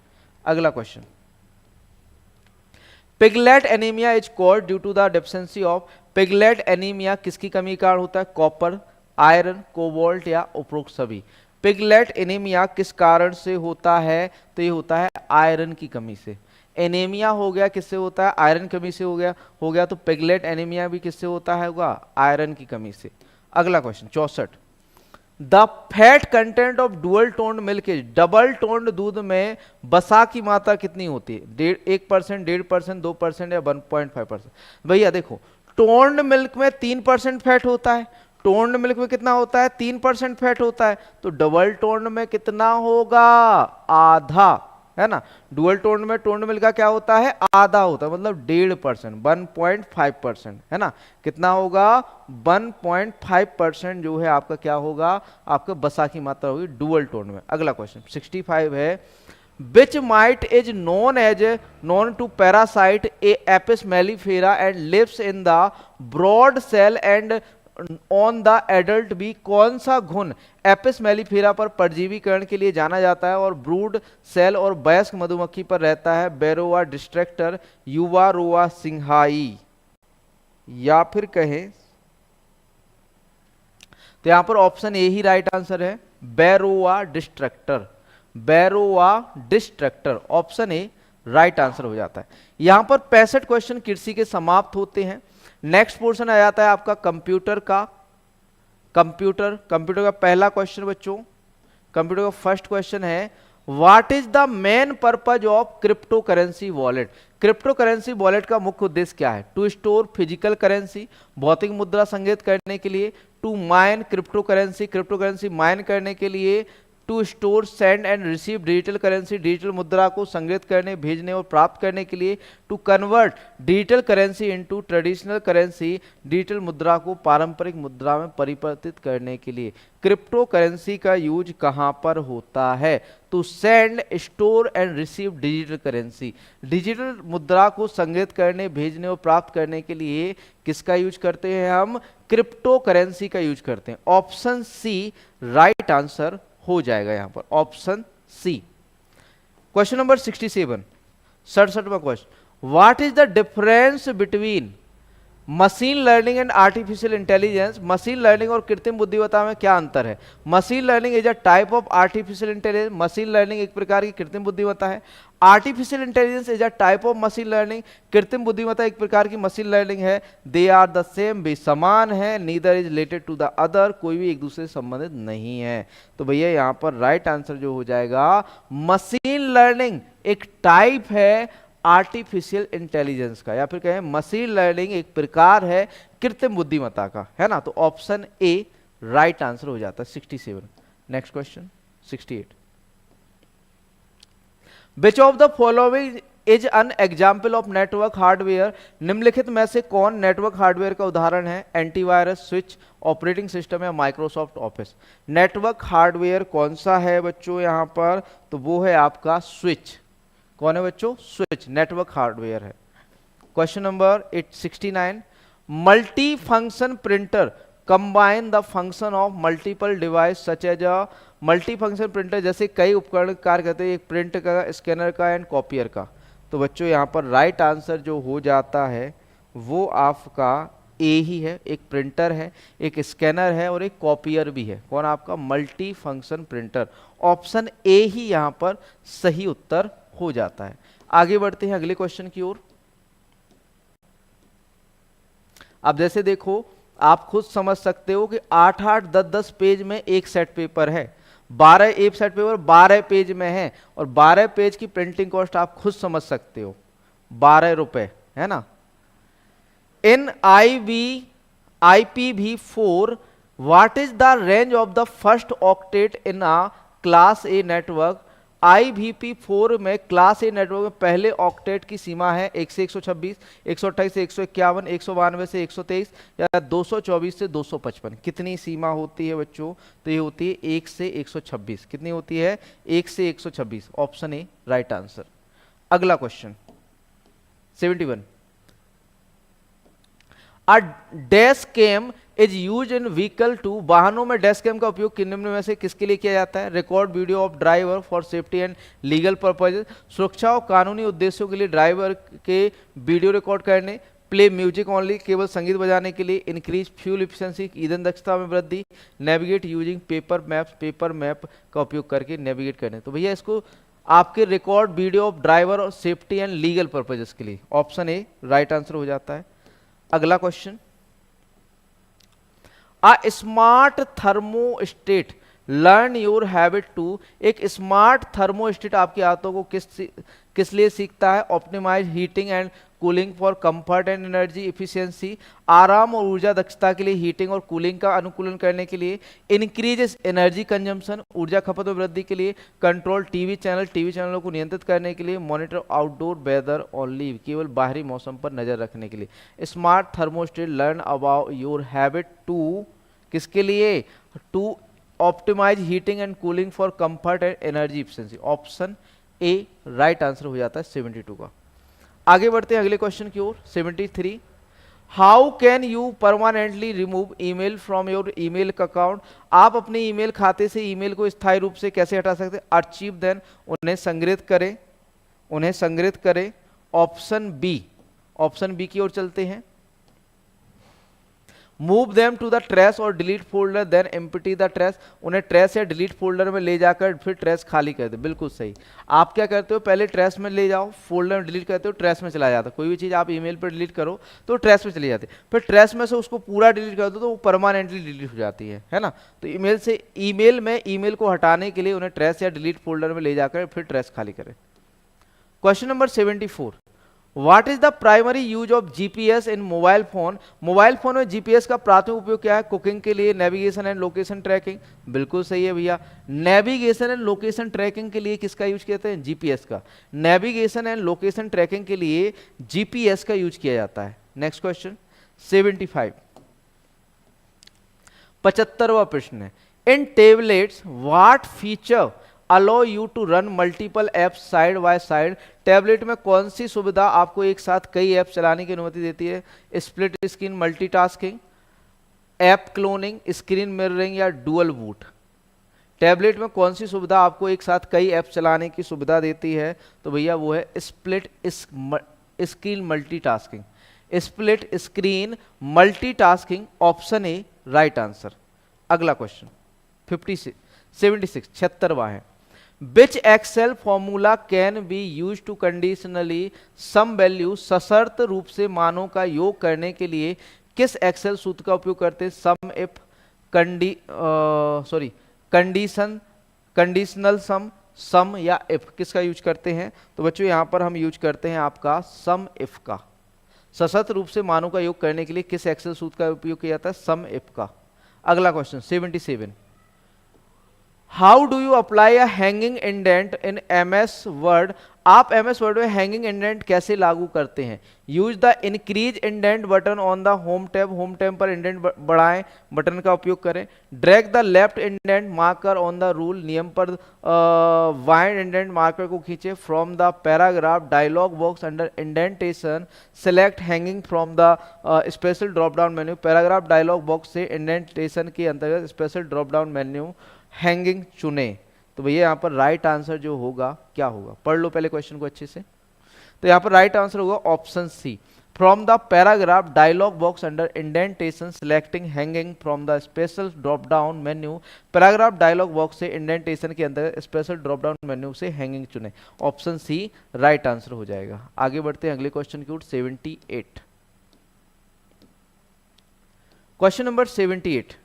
अगला question, piglet anaemia is called due to the deficiency of, piglet anaemia किसकी कमी के कारण होता है? कॉपर, आयरन, कोबाल्ट या उपरोक्त सभी? पिगलेट एनीमिया किस कारण से होता है? तो ये होता है आयरन की कमी से। एनीमिया हो गया किससे होता है? आयरन कमी से हो गया तो पिगलेट एनीमिया भी किससे होता है? होगा आयरन की कमी से। अगला question 64, the fat content of dual toned milk is, double toned दूध में वसा की मात्रा कितनी होती है? 1%, 1.5%, 2% या 1.5%? भैया देखो, टोन्ड मिल्क में 3% फैट होता है, टोन्ड मिल्क में कितना होता है? 3% फैट होता है, तो डबल टोन्ड में कितना होगा? आधा, है ना। डुअल टोन्ड में टोन्ड मिल्क का क्या होता है? आधा होता है, मतलब 1.5%, 1.5%, है ना। कितना होगा? 1.5% जो है आपका क्या होगा? आपका वसा की मात्रा होगी डुअल टोन्ड में। अगला क्वेश्चन 65 है, which mite is known to parasite a Apis mellifera and lives in the brood cell and on the adult bee, कौन सा घुन एपिस मेलिफेरा पर परजीवीकरण के लिए जाना जाता है और ब्रूड सेल और वयस्क मधुमक्खी पर रहता है? बेरोआ डिस्ट्रैक्टर, युवारोआ सिंहाई, या फिर कहें तो यहां पर ऑप्शन ए ही राइट आंसर है, varroa destructor, varroa destructor, option A right answer हो जाता है। यहां पर 65 क्वेश्चन कृषि के समाप्त होते हैं। नेक्स्ट पोर्शन आ जाता है आपका कंप्यूटर का। कंप्यूटर का पहला क्वेश्चन बच्चों, कंप्यूटर का फर्स्ट क्वेश्चन है, what is the main purpose of crypto currency wallet, crypto currency wallet का मुख्य उद्देश्य क्या है? टू स्टोर फिजिकल करेंसी, भौतिक मुद्रा संग्रहित करने के लिए, to mine crypto currency mine करने के लिए, to store send and receive digital currency, digital मुद्रा को संग्रहित करने, भेजने और प्राप्त करने के लिए, to convert digital currency into traditional currency, digital मुद्रा को पारंपरिक मुद्रा में परिवर्तित करने के लिए। क्रिप्टो करेंसी का यूज कहां पर होता है? To send, store and receive digital currency, digital मुद्रा को संग्रहित करने, भेजने और प्राप्त करने के लिए किसका यूज करते हैं हम? क्रिप्टो करेंसी का यूज करते हैं। ऑप्शन सी राइट आंसर हो जाएगा यहाँ पर, ऑप्शन सी। क्वेश्चन नंबर 67, 67वां question, what is the difference between machine learning and artificial intelligence? Machine learning और कृत्रिम बुद्धिमत्ता में क्या अंतर है? Machine learning is a type of artificial intelligence, machine learning एक प्रकार की कृत्रिम बुद्धिमत्ता है। Artificial intelligence is a type of machine learning, कृत्रिम बुद्धिमत्ता एक प्रकार की मशीन लर्निंग है। दे आर द सेम, भी समान है। Neither is related to the other, कोई भी एक दूसरे से संबंधित नहीं है। तो भैया यहाँ पर राइट आंसर जो हो जाएगा, मशीन लर्निंग एक टाइप है आर्टिफिशियल इंटेलिजेंस का, या फिर कहें मशीन लर्निंग एक प्रकार है कृत्रिम बुद्धिमत्ता का, है ना। तो ऑप्शन ए राइट आंसर हो जाता है 67। Next question 68, which of the following is an example of network hardware? निम्नलिखित में से कौन नेटवर्क हार्डवेयर का उदाहरण है? एंटीवायरस, स्विच, ऑपरेटिंग सिस्टम या माइक्रोसॉफ्ट ऑफिस? नेटवर्क हार्डवेयर कौन सा है बच्चों यहाँ पर? तो वो है आपका स्विच। कौन है बच्चों? स्विच नेटवर्क हार्डवेयर है। Question number 69, multi function printer combine the function of multiple device such as a, multi function printer जैसे कई उपकरण कार्य करते हैं, एक प्रिंट का, स्कैनर का एंड कॉपियर का। तो बच्चों यहाँ पर राइट आंसर जो हो जाता है वो आपका ए ही है। एक प्रिंटर है, एक स्कैनर है और एक कॉपियर भी है। कौन? आपका multi function printer. Option A ही यहाँ पर सही उत्तर हो जाता है। आगे बढ़ते हैं अगले क्वेश्चन की ओर। अब जैसे देखो, आप खुद समझ सकते हो कि 8-8, 10-10 पेज में एक सेट पेपर है, 12 एक सेट पेपर 12 पेज में है, और 12 पेज की प्रिंटिंग कॉस्ट आप खुद समझ सकते हो 12 रुपए, है ना। इन IPv4 what is the range of the first octet in a class a network? IPv4 में क्लास ए नेटवर्क में पहले ऑक्टेट की सीमा है 1 से 126, 128 से 151, 192 से 123 या 224 से 255। कितनी सीमा होती है बच्चों? तो ये होती है 1 से 126। कितनी होती है? 1 से 126। Option A right answer. अगला question 71, a dash cam is use in vehicle to, वाहनों में डैश कैम का उपयोग निम्न में से किसके लिए किया जाता है? Record video of driver for safety and legal purposes, सुरक्षा और कानूनी उद्देश्यों के लिए ड्राइवर के वीडियो रिकॉर्ड करने, प्ले म्यूजिक ओनली, केवल संगीत बजाने के लिए, इंक्रीज फ्यूल इफिशिएंसी, ईंधन दक्षता में वृद्धि, navigate using paper maps, paper map का उपयोग करके नेविगेट करने। तो भैया इसको आपके रिकॉर्ड वीडियो ऑफ ड्राइवर और सेफ्टी एंड लीगल पर्पजेस के लिए। ऑप्शन ए राइट आंसर हो जाता है। अगला question, a smart thermostat learn your habit to, एक स्मार्ट थर्मोस्टेट आपकी आदतों को किस लिए सीखता है? Optimise heating and cooling for comfort and energy efficiency, आराम और ऊर्जा दक्षता के लिए हीटिंग और कूलिंग का अनुकूलन करने के लिए, इंक्रीज एनर्जी कंजम्पशन, ऊर्जा खपत में वृद्धि के लिए, कंट्रोल टीवी चैनलों को नियंत्रित करने के लिए, मॉनिटर आउटडोर वेदर ओनली, केवल बाहरी मौसम पर नजर रखने के लिए। Smart thermostat learn about your habit to, किसके लिए? To optimise heating and cooling for comfort and energy efficiency. Option A right answer हो जाता है 72 का। आगे बढ़ते हैं अगले क्वेश्चन की ओर 73, how can you permanently remove email from your email account, आप अपने ईमेल खाते से ईमेल को स्थायी रूप से कैसे हटा सकते हैं? अर्चीव देन, उन्हें संग्रहित करें। ऑप्शन बी की ओर चलते हैं। Move them to the trash और delete folder then empty the trash, उन्हें ट्रैश या डिलीट फोल्डर में ले जाकर फिर ट्रैश खाली कर दे। बिल्कुल सही। आप क्या करते हो? पहले ट्रैश में ले जाओ, फोल्डर में डिलीट करते हो, ट्रैश में चला जाता है। कोई भी चीज़ आप ईमेल पर डिलीट करो तो ट्रैश में चली जाती है, फिर ट्रैश में से उसको पूरा डिलीट कर दो तो वो परमानेंटली डिलीट हो जाती है ना। तो ईमेल को हटाने के लिए उन्हें ट्रैश या डिलीट फोल्डर में ले जाकर फिर ट्रैश खाली करें। Question number 74, what is the primary use of GPS in mobile phone, mobile phone में जीपीएस का प्राथमिक उपयोग क्या है? कुकिंग के लिए, नेविगेशन एंड लोकेशन ट्रैकिंग। बिल्कुल सही है भैया। नेविगेशन एंड लोकेशन ट्रैकिंग के लिए किसका यूज करते हैं? जीपीएस का। नेविगेशन एंड लोकेशन ट्रैकिंग के लिए जीपीएस का यूज किया जाता है। नेक्स्ट क्वेश्चन 75, 75वां प्रश्न है, in tablets what feature allow you to run multiple apps side by side, tablet में कौन सी सुविधा आपको एक साथ कई ऐप चलाने की अनुमति देती है? Split screen multitasking, app cloning, screen mirroring या डुअल बूट। टैबलेट में कौन सी सुविधा आपको एक साथ कई ऐप चलाने की सुविधा देती है? तो भैया वो है split screen multitasking. Split screen multitasking, option A right answer. अगला क्वेश्चन 76 76वां है। Which Excel formula can be use to conditionally sum value, सशर्त रूप से मानों का योग करने के लिए किस एक्सेल सूत्र का उपयोग करते हैं? सम इफ कंडीशन, कंडीशनल सम या इफ, किसका यूज करते हैं? तो बच्चों यहां पर हम यूज करते हैं आपका सम इफ का। सशर्त रूप से मानों का योग करने के लिए किस एक्सेल सूत्र का उपयोग किया जाता है? सम इफ का। अगला question 77। How do you apply a hanging indent in MS Word? आप एमएस वर्ड में हैंगिंग इंडेंट कैसे लागू करते हैं? Use the increase indent button on the home tab पर इंडेंट बढ़ाएं बटन का उपयोग करें। Drag the left indent marker on the rule, नियम पर वाइड इंडेंट मार्कर को खींचे। From the paragraph dialog box under indentation select hanging from the special drop down menu. Paragraph dialog box से indentation के अंतर्गत special drop down menu hanging चुने। तो भैया यहाँ पर राइट आंसर जो होगा क्या होगा? पढ़ लो पहले क्वेश्चन को अच्छे से। तो यहाँ पर राइट आंसर होगा option C. From the paragraph dialog box under indentation selecting hanging from the special drop down menu. Paragraph dialog box से इंडेंटेशन के अंदर स्पेशल ड्रॉप डाउन मेन्यू से हैंगिंग चुने। ऑप्शन सी राइट आंसर हो जाएगा। आगे बढ़ते हैं अगले क्वेश्चन की ओर 78। Question number 78।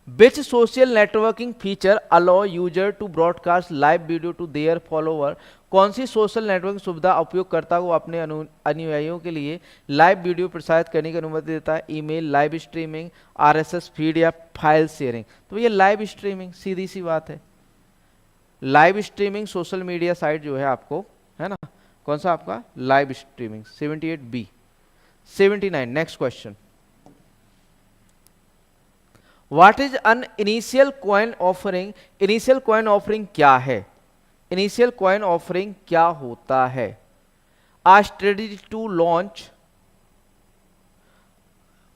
Which social networking feature allow user to broadcast live video to their follower? कौन सी सोशल नेटवर्किंग सुविधा उपयोगकर्ता को अपने अनुयायियों के लिए लाइव वीडियो प्रसारित करने की अनुमति देता है? Email, live streaming, RSS feed या फाइल शेयरिंग? तो ये लाइव स्ट्रीमिंग, सीधी सी बात है। Live streaming social media site जो है आपको, है ना, कौन सा आपका? Live streaming. 78B। 79 next question. What is an initial coin offering? Initial coin offering क्या है? इनिशियल कॉइन ऑफरिंग क्या होता है? A strategy to launch.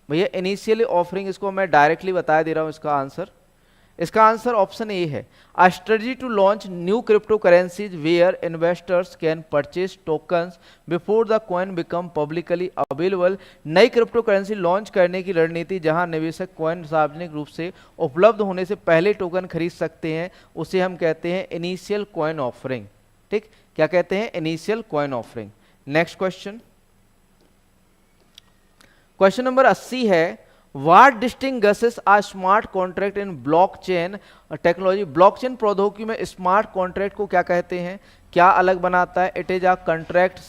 भैया इनिशियल ऑफरिंग, इसको मैं डायरेक्टली बता दे रहा हूं इसका आंसर। इसका आंसर ऑप्शन ए है। A strategy to launch new cryptocurrencies where investors can purchase tokens before the coin become publicly available। नई क्रिप्टो करेंसी लॉन्च करने की रणनीति जहां निवेशक कॉइन सार्वजनिक रूप से उपलब्ध होने से पहले टोकन खरीद सकते हैं, उसे हम कहते हैं इनिशियल कॉइन ऑफरिंग। ठीक, क्या कहते हैं? Initial coin offering. Next question, question number 80 है। What distinguishes a smart contract in blockchain technology? Blockchain प्रौद्योगिकी में स्मार्ट कॉन्ट्रैक्ट को क्या कहते हैं? क्या अलग बनाता है? It is a contract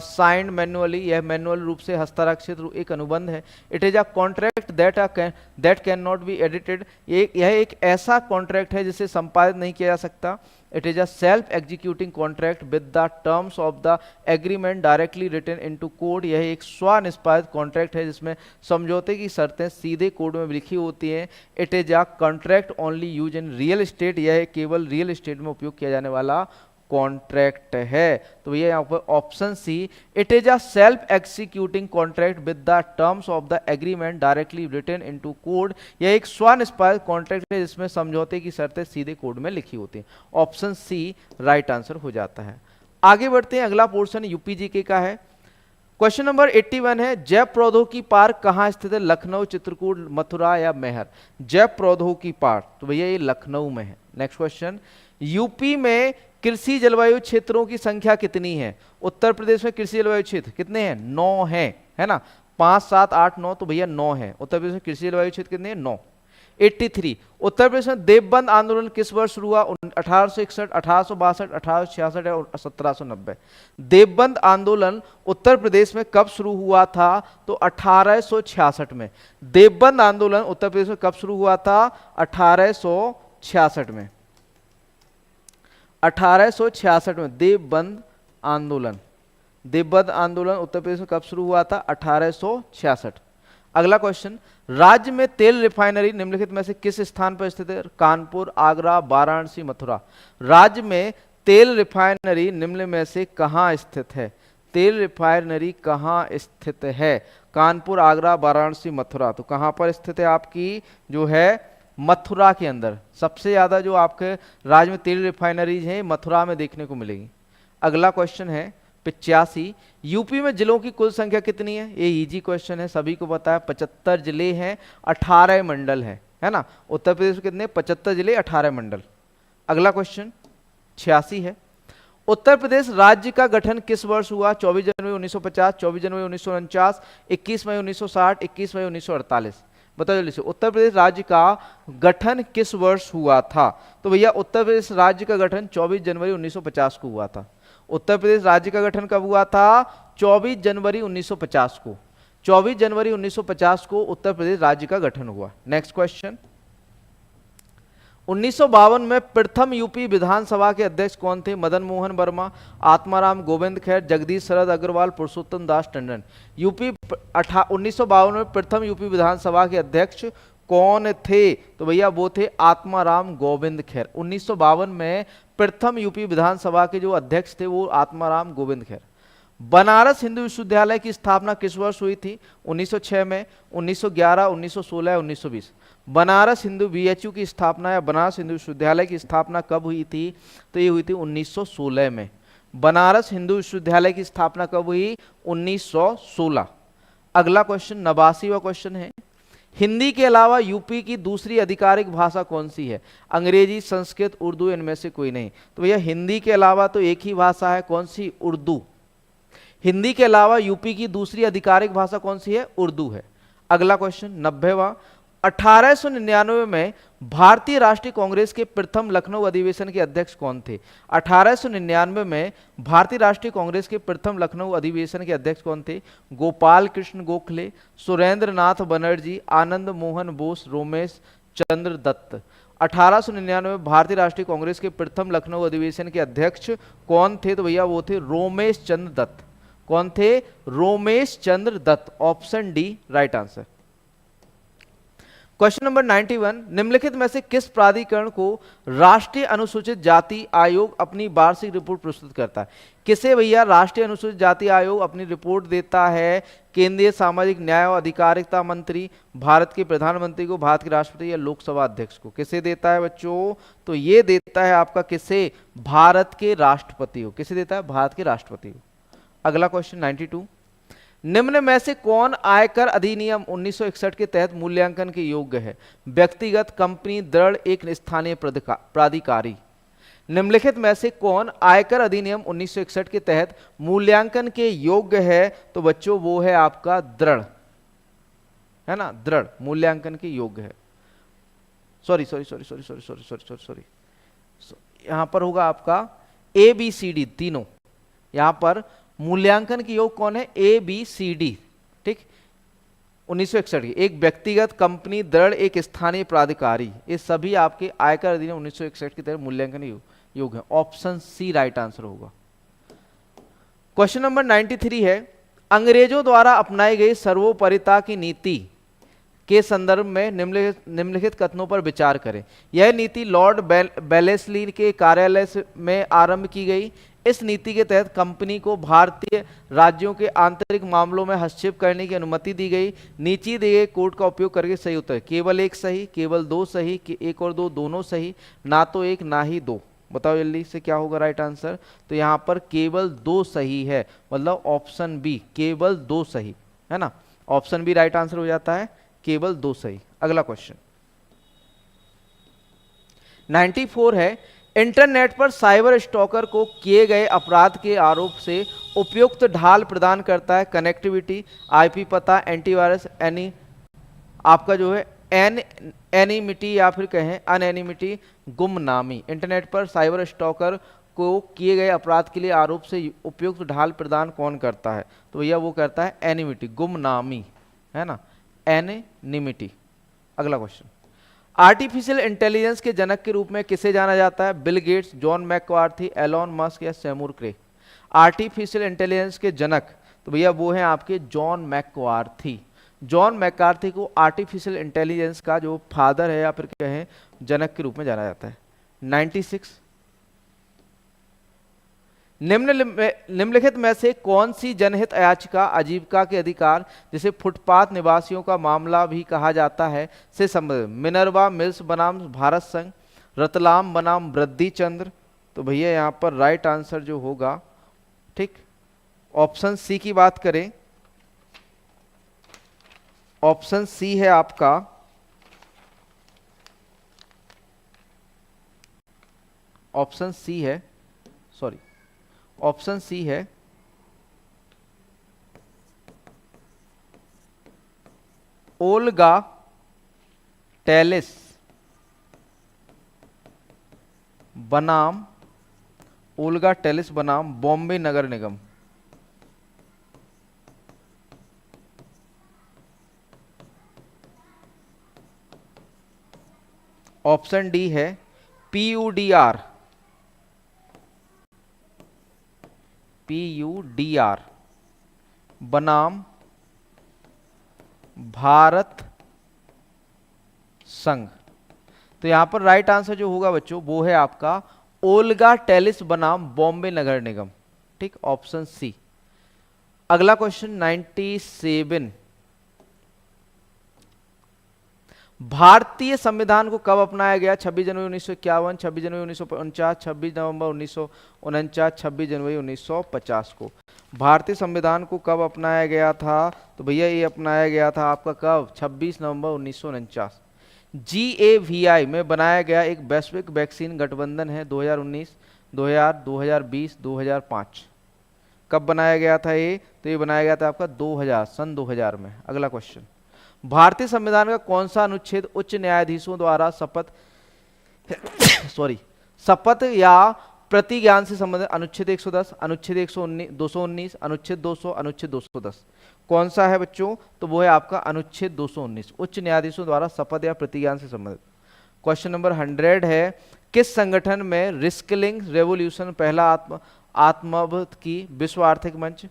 signed manually, यह मैनुअल रूप से हस्ताक्षरित एक अनुबंध है। It is a contract that can not be edited, यह एक ऐसा कॉन्ट्रैक्ट है जिसे संपादित नहीं किया जा सकता। It is a self executing contract with the terms of the agreement directly written into code, यह एक स्वनिष्पादित कॉन्ट्रैक्ट है जिसमें समझौते की शर्तें सीधे कोड में लिखी होती हैं। It is a contract only use in real estate, यह केवल रियल एस्टेट में उपयोग किया जाने वाला कॉन्ट्रैक्ट है। तो ये यहाँ पर option C, it is a self executing contract with the terms of the agreement directly written into code, यह एक स्वनिष्पादित कॉन्ट्रैक्ट है जिसमें समझौते की शर्तें सीधे कोड में लिखी होती हैं। ऑप्शन सी राइट आंसर हो जाता है। आगे बढ़ते हैं, अगला पोर्शन यूपीजीके का है। क्वेश्चन नंबर 81 है। जैव प्रौद्योगिकी पार्क कहाँ स्थित है? लखनऊ, चित्रकूट, मथुरा या मैहर? जैव प्रौद्योगिकी पार्क, तो भैया ये लखनऊ में है। नेक्स्ट क्वेश्चन, यूपी में कृषि जलवायु क्षेत्रों की संख्या कितनी है? उत्तर प्रदेश में कृषि जलवायु क्षेत्र कितने हैं? 9 हैं, है ना, 5, 7, 8, 9, तो भैया 9 है। उत्तर प्रदेश में कृषि जलवायु क्षेत्र कितने हैं? 9। 83, उत्तर प्रदेश में देवबंद आंदोलन किस वर्ष शुरू हुआ? 1861, 1862, 1866 और 1790। देवबंद आंदोलन उत्तर प्रदेश में कब शुरू हुआ था? तो 1866 में। देवबंद आंदोलन उत्तर प्रदेश में कब शुरू हुआ था? 1866 में। 1866 में देवबंद आंदोलन, देवबंद आंदोलन उत्तर प्रदेश में कब शुरू हुआ था? 1866। अगला क्वेश्चन, राज्य में तेल रिफाइनरी निम्नलिखित में से किस स्थान पर स्थित है? कानपुर, आगरा, वाराणसी, मथुरा। राज्य में तेल रिफाइनरी निम्न में से कहाँ स्थित है? तेल रिफाइनरी कहाँ स्थित है? कानपुर, आगरा, वाराणसी, मथुरा। तो कहाँ पर स्थित है आपकी जो है मथुरा के अंदर। सबसे ज्यादा जो आपके राज्य में तेल रिफाइनरीज हैं मथुरा में देखने को मिलेगी। अगला क्वेश्चन है 85, यूपी में जिलों की कुल संख्या कितनी है? ये इजी क्वेश्चन है, सभी को पता है। 75 जिले हैं, 18 मंडल है ना। उत्तर प्रदेश में कितने? 75 जिले, 18 मंडल। अगला क्वेश्चन 86 है, उत्तर प्रदेश राज्य का गठन किस वर्ष हुआ? 24 जनवरी 1950, 24 जनवरी 1949, 21 मई 1960, 21 मई 1948। बताओ जल्दी से, उत्तर प्रदेश राज्य का गठन किस वर्ष हुआ था? तो भैया उत्तर प्रदेश राज्य का गठन 24 जनवरी 1950 को हुआ था। उत्तर प्रदेश राज्य का गठन कब हुआ था? 24 जनवरी 1950 को। 24 जनवरी 1950 को उत्तर प्रदेश राज्य का गठन हुआ। नेक्स्ट क्वेश्चन, 1952 में प्रथम यूपी विधानसभा के अध्यक्ष कौन थे? मदन मोहन वर्मा, आत्माराम गोविंद खैर, जगदीश शरद अग्रवाल, पुरुषोत्तम दास टंडन। 1952 में प्रथम यूपी विधानसभा के अध्यक्ष कौन थे? तो भैया वो थे आत्माराम गोविंद खैर। 1952 में प्रथम यूपी विधानसभा के जो अध्यक्ष थे वो आत्माराम गोविंद खैर। बनारस हिंदू विश्वविद्यालय की स्थापना किस वर्ष हुई थी? 1906 में, 1911, 1916, 1920। बनारस हिंदू बीएचयू की स्थापना या बनारस हिंदू विश्वविद्यालय की स्थापना कब हुई थी? तो ये हुई थी 1916 में। बनारस हिंदू विश्वविद्यालय की स्थापना कब हुई? 1916। अगला क्वेश्चन 89वां क्वेश्चन है, हिंदी के अलावा यूपी की दूसरी आधिकारिक भाषा कौन सी है? अंग्रेजी, संस्कृत, उर्दू, इनमें से कोई नहीं। तो भैया हिंदी के अलावा तो एक ही भाषा है, कौन सी? उर्दू। हिंदी के अलावा यूपी की दूसरी आधिकारिक भाषा कौन सी है? उर्दू है। अगला क्वेश्चन 90वां, 1899 में भारतीय राष्ट्रीय कांग्रेस के प्रथम लखनऊ अधिवेशन के अध्यक्ष कौन थे? 1899 में भारतीय राष्ट्रीय कांग्रेस के प्रथम लखनऊ अधिवेशन के अध्यक्ष कौन थे? गोपाल कृष्ण गोखले, सुरेंद्र नाथ बनर्जी, आनंद मोहन बोस, रोमेश चंद्र दत्त। 1899 में भारतीय राष्ट्रीय कांग्रेस के प्रथम लखनऊ अधिवेशन के अध्यक्ष कौन थे? तो भैया वो थे रोमेश चंद्र दत्त। कौन थे? Romesh Chandra Dutt. Option D right answer. Question number 91, निम्नलिखित में से किस प्राधिकरण को राष्ट्रीय अनुसूचित जाति आयोग अपनी वार्षिक रिपोर्ट प्रस्तुत करता है? किसे भैया राष्ट्रीय अनुसूचित जाति आयोग अपनी रिपोर्ट देता है? केंद्रीय सामाजिक न्याय और अधिकारिता मंत्री, भारत के प्रधानमंत्री को, भारत के राष्ट्रपति या लोकसभा अध्यक्ष को? किसे देता है बच्चों? तो ये देता है आपका किसे? भारत के राष्ट्रपति को। किसे देता है? भारत के राष्ट्रपति को। अगला क्वेश्चन 92, निम्न में से कौन आयकर अधिनियम 1961 के तहत मूल्यांकन के योग्य है? व्यक्तिगत, कंपनी, दृढ़, एक स्थानीय प्राधिकारी। निम्नलिखित में से कौन आयकर अधिनियम 1961 के तहत मूल्यांकन के योग्य है? तो बच्चों वो है आपका दृढ़, है ना। दृढ़ मूल्यांकन के योग्य है। सॉरी यहां पर होगा आपका ABCD तीनों। यहां पर मूल्यांकन के योग कौन है? ABCD, ठीक। 1961 की एक व्यक्तिगत, कंपनी, दृढ़, एक स्थानीय प्राधिकारी, ये सभी आपके आयकर अधिनियम 1961 के तहत मूल्यांकन योग है। ऑप्शन सी राइट आंसर होगा। क्वेश्चन नंबर 93 है, अंग्रेजों द्वारा अपनाई गई सर्वोपरिता की नीति के संदर्भ में निम्नलिखित कथनों पर विचार करें। यह नीति लॉर्ड बेलेस्ली के कार्यालय में आरंभ की गई। इस नीति के तहत कंपनी को भारतीय राज्यों के आंतरिक मामलों में हस्तक्षेप करने की अनुमति दी गई। नीचे दिए गए कोड का उपयोग करके सही उत्तर, केवल एक सही, केवल दो सही, एक और दो दोनों सही, ना तो एक ना ही दो। बताओ जल्दी से क्या होगा राइट आंसर? तो यहां पर केवल दो सही है, मतलब ऑप्शन बी केवल दो सही, है ना। ऑप्शन बी राइट आंसर हो जाता है, केवल दो सही। अगला क्वेश्चन 94 है, इंटरनेट पर साइबर स्टॉकर को किए गए अपराध के आरोप से उपयुक्त ढाल प्रदान करता है कनेक्टिविटी, आईपी पता, एंटीवायरस, आपका जो है एनिमिटी या फिर कहें अनएनिमिटी, गुमनामी। इंटरनेट पर साइबर स्टॉकर को किए गए अपराध के लिए आरोप से उपयुक्त ढाल प्रदान कौन करता है? तो भैया वो करता है एनिमिटी, गुमनामी, है ना, एनिमिटी। अगला क्वेश्चन, आर्टिफिशियल इंटेलिजेंस के जनक के रूप में किसे जाना जाता है? Bill Gates, John McCarthy, Elon Musk या सैमुर क्रे? आर्टिफिशियल इंटेलिजेंस के जनक तो भैया वो हैं आपके जॉन मैककार्थी। जॉन मैककार्थी को आर्टिफिशियल इंटेलिजेंस का जो फादर है या फिर कहें जनक के रूप में जाना जाता है। 96, निम्नलिखित में से कौन सी जनहित याचिका आजीविका के अधिकार, जिसे फुटपाथ निवासियों का मामला भी कहा जाता है, से संबंधित? मिनर्वा मिल्स बनाम भारत संघ, रतलाम बनाम वृद्धि चंद्र। तो भैया यहाँ पर राइट आंसर जो होगा, ठीक, ऑप्शन सी की बात करें, ऑप्शन सी है आपका, ऑप्शन सी है, सॉरी, ऑप्शन सी है ओल्गा टेलिस बनाम, ओल्गा टेलिस बनाम बॉम्बे नगर निगम। ऑप्शन डी है PUDR, PUDR बनाम भारत संघ। तो यहां पर राइट आंसर जो होगा बच्चों वो है आपका ओल्गा टेलिस बनाम बॉम्बे नगर निगम, ठीक, ऑप्शन सी। अगला क्वेश्चन 97, भारतीय संविधान को कब अपनाया गया? 26 जनवरी 1951, 26 जनवरी 1949, 26 नवंबर 1949, 26 जनवरी 1950 को भारतीय संविधान को कब अपनाया गया था? तो भैया ये अपनाया गया था आपका कब? 26 नवंबर 1949। GAVI में बनाया गया एक वैश्विक वैक्सीन गठबंधन है 2019, 2000, 2020, 2005। कब बनाया गया था ये? तो ये बनाया गया था आपका 2000, सन 2000 में। अगला क्वेश्चन, भारतीय संविधान का कौन सा अनुच्छेद उच्च न्यायाधीशों द्वारा शपथ सॉरी शपथ या प्रतिज्ञान से संबंधित? अनुच्छेद 110, अनुच्छेद 119, 219, अनुच्छेद 200, अनुच्छेद 210। कौन सा है बच्चों? तो वो है आपका अनुच्छेद 219, उच्च न्यायाधीशों द्वारा शपथ या प्रतिज्ञान से संबंधित। क्वेश्चन नंबर 100 है, किस संगठन में रिस्किलिंग रेवोल्यूशन पहला आत्मबोध की? विश्व आर्थिक मंच,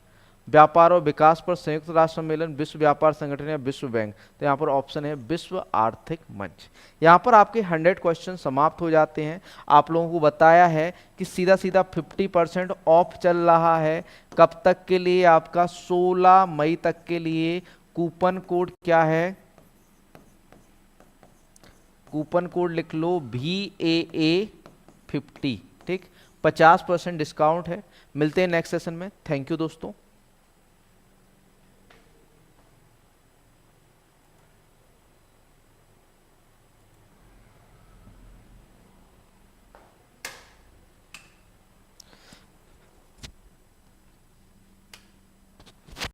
व्यापार और विकास पर संयुक्त राष्ट्र सम्मेलन, विश्व व्यापार संगठन या विश्व बैंक? तो यहाँ पर ऑप्शन है विश्व आर्थिक मंच। यहाँ पर आपके 100 क्वेश्चन समाप्त हो जाते हैं। आप लोगों को बताया है कि सीधा सीधा 50% ऑफ चल रहा है। कब तक के लिए? आपका 16 मई तक के लिए। कूपन कोड क्या है? कूपन कोड लिख लो VAA50, ठीक, 50% डिस्काउंट है। मिलते हैं नेक्स्ट सेशन में। थैंक यू दोस्तों।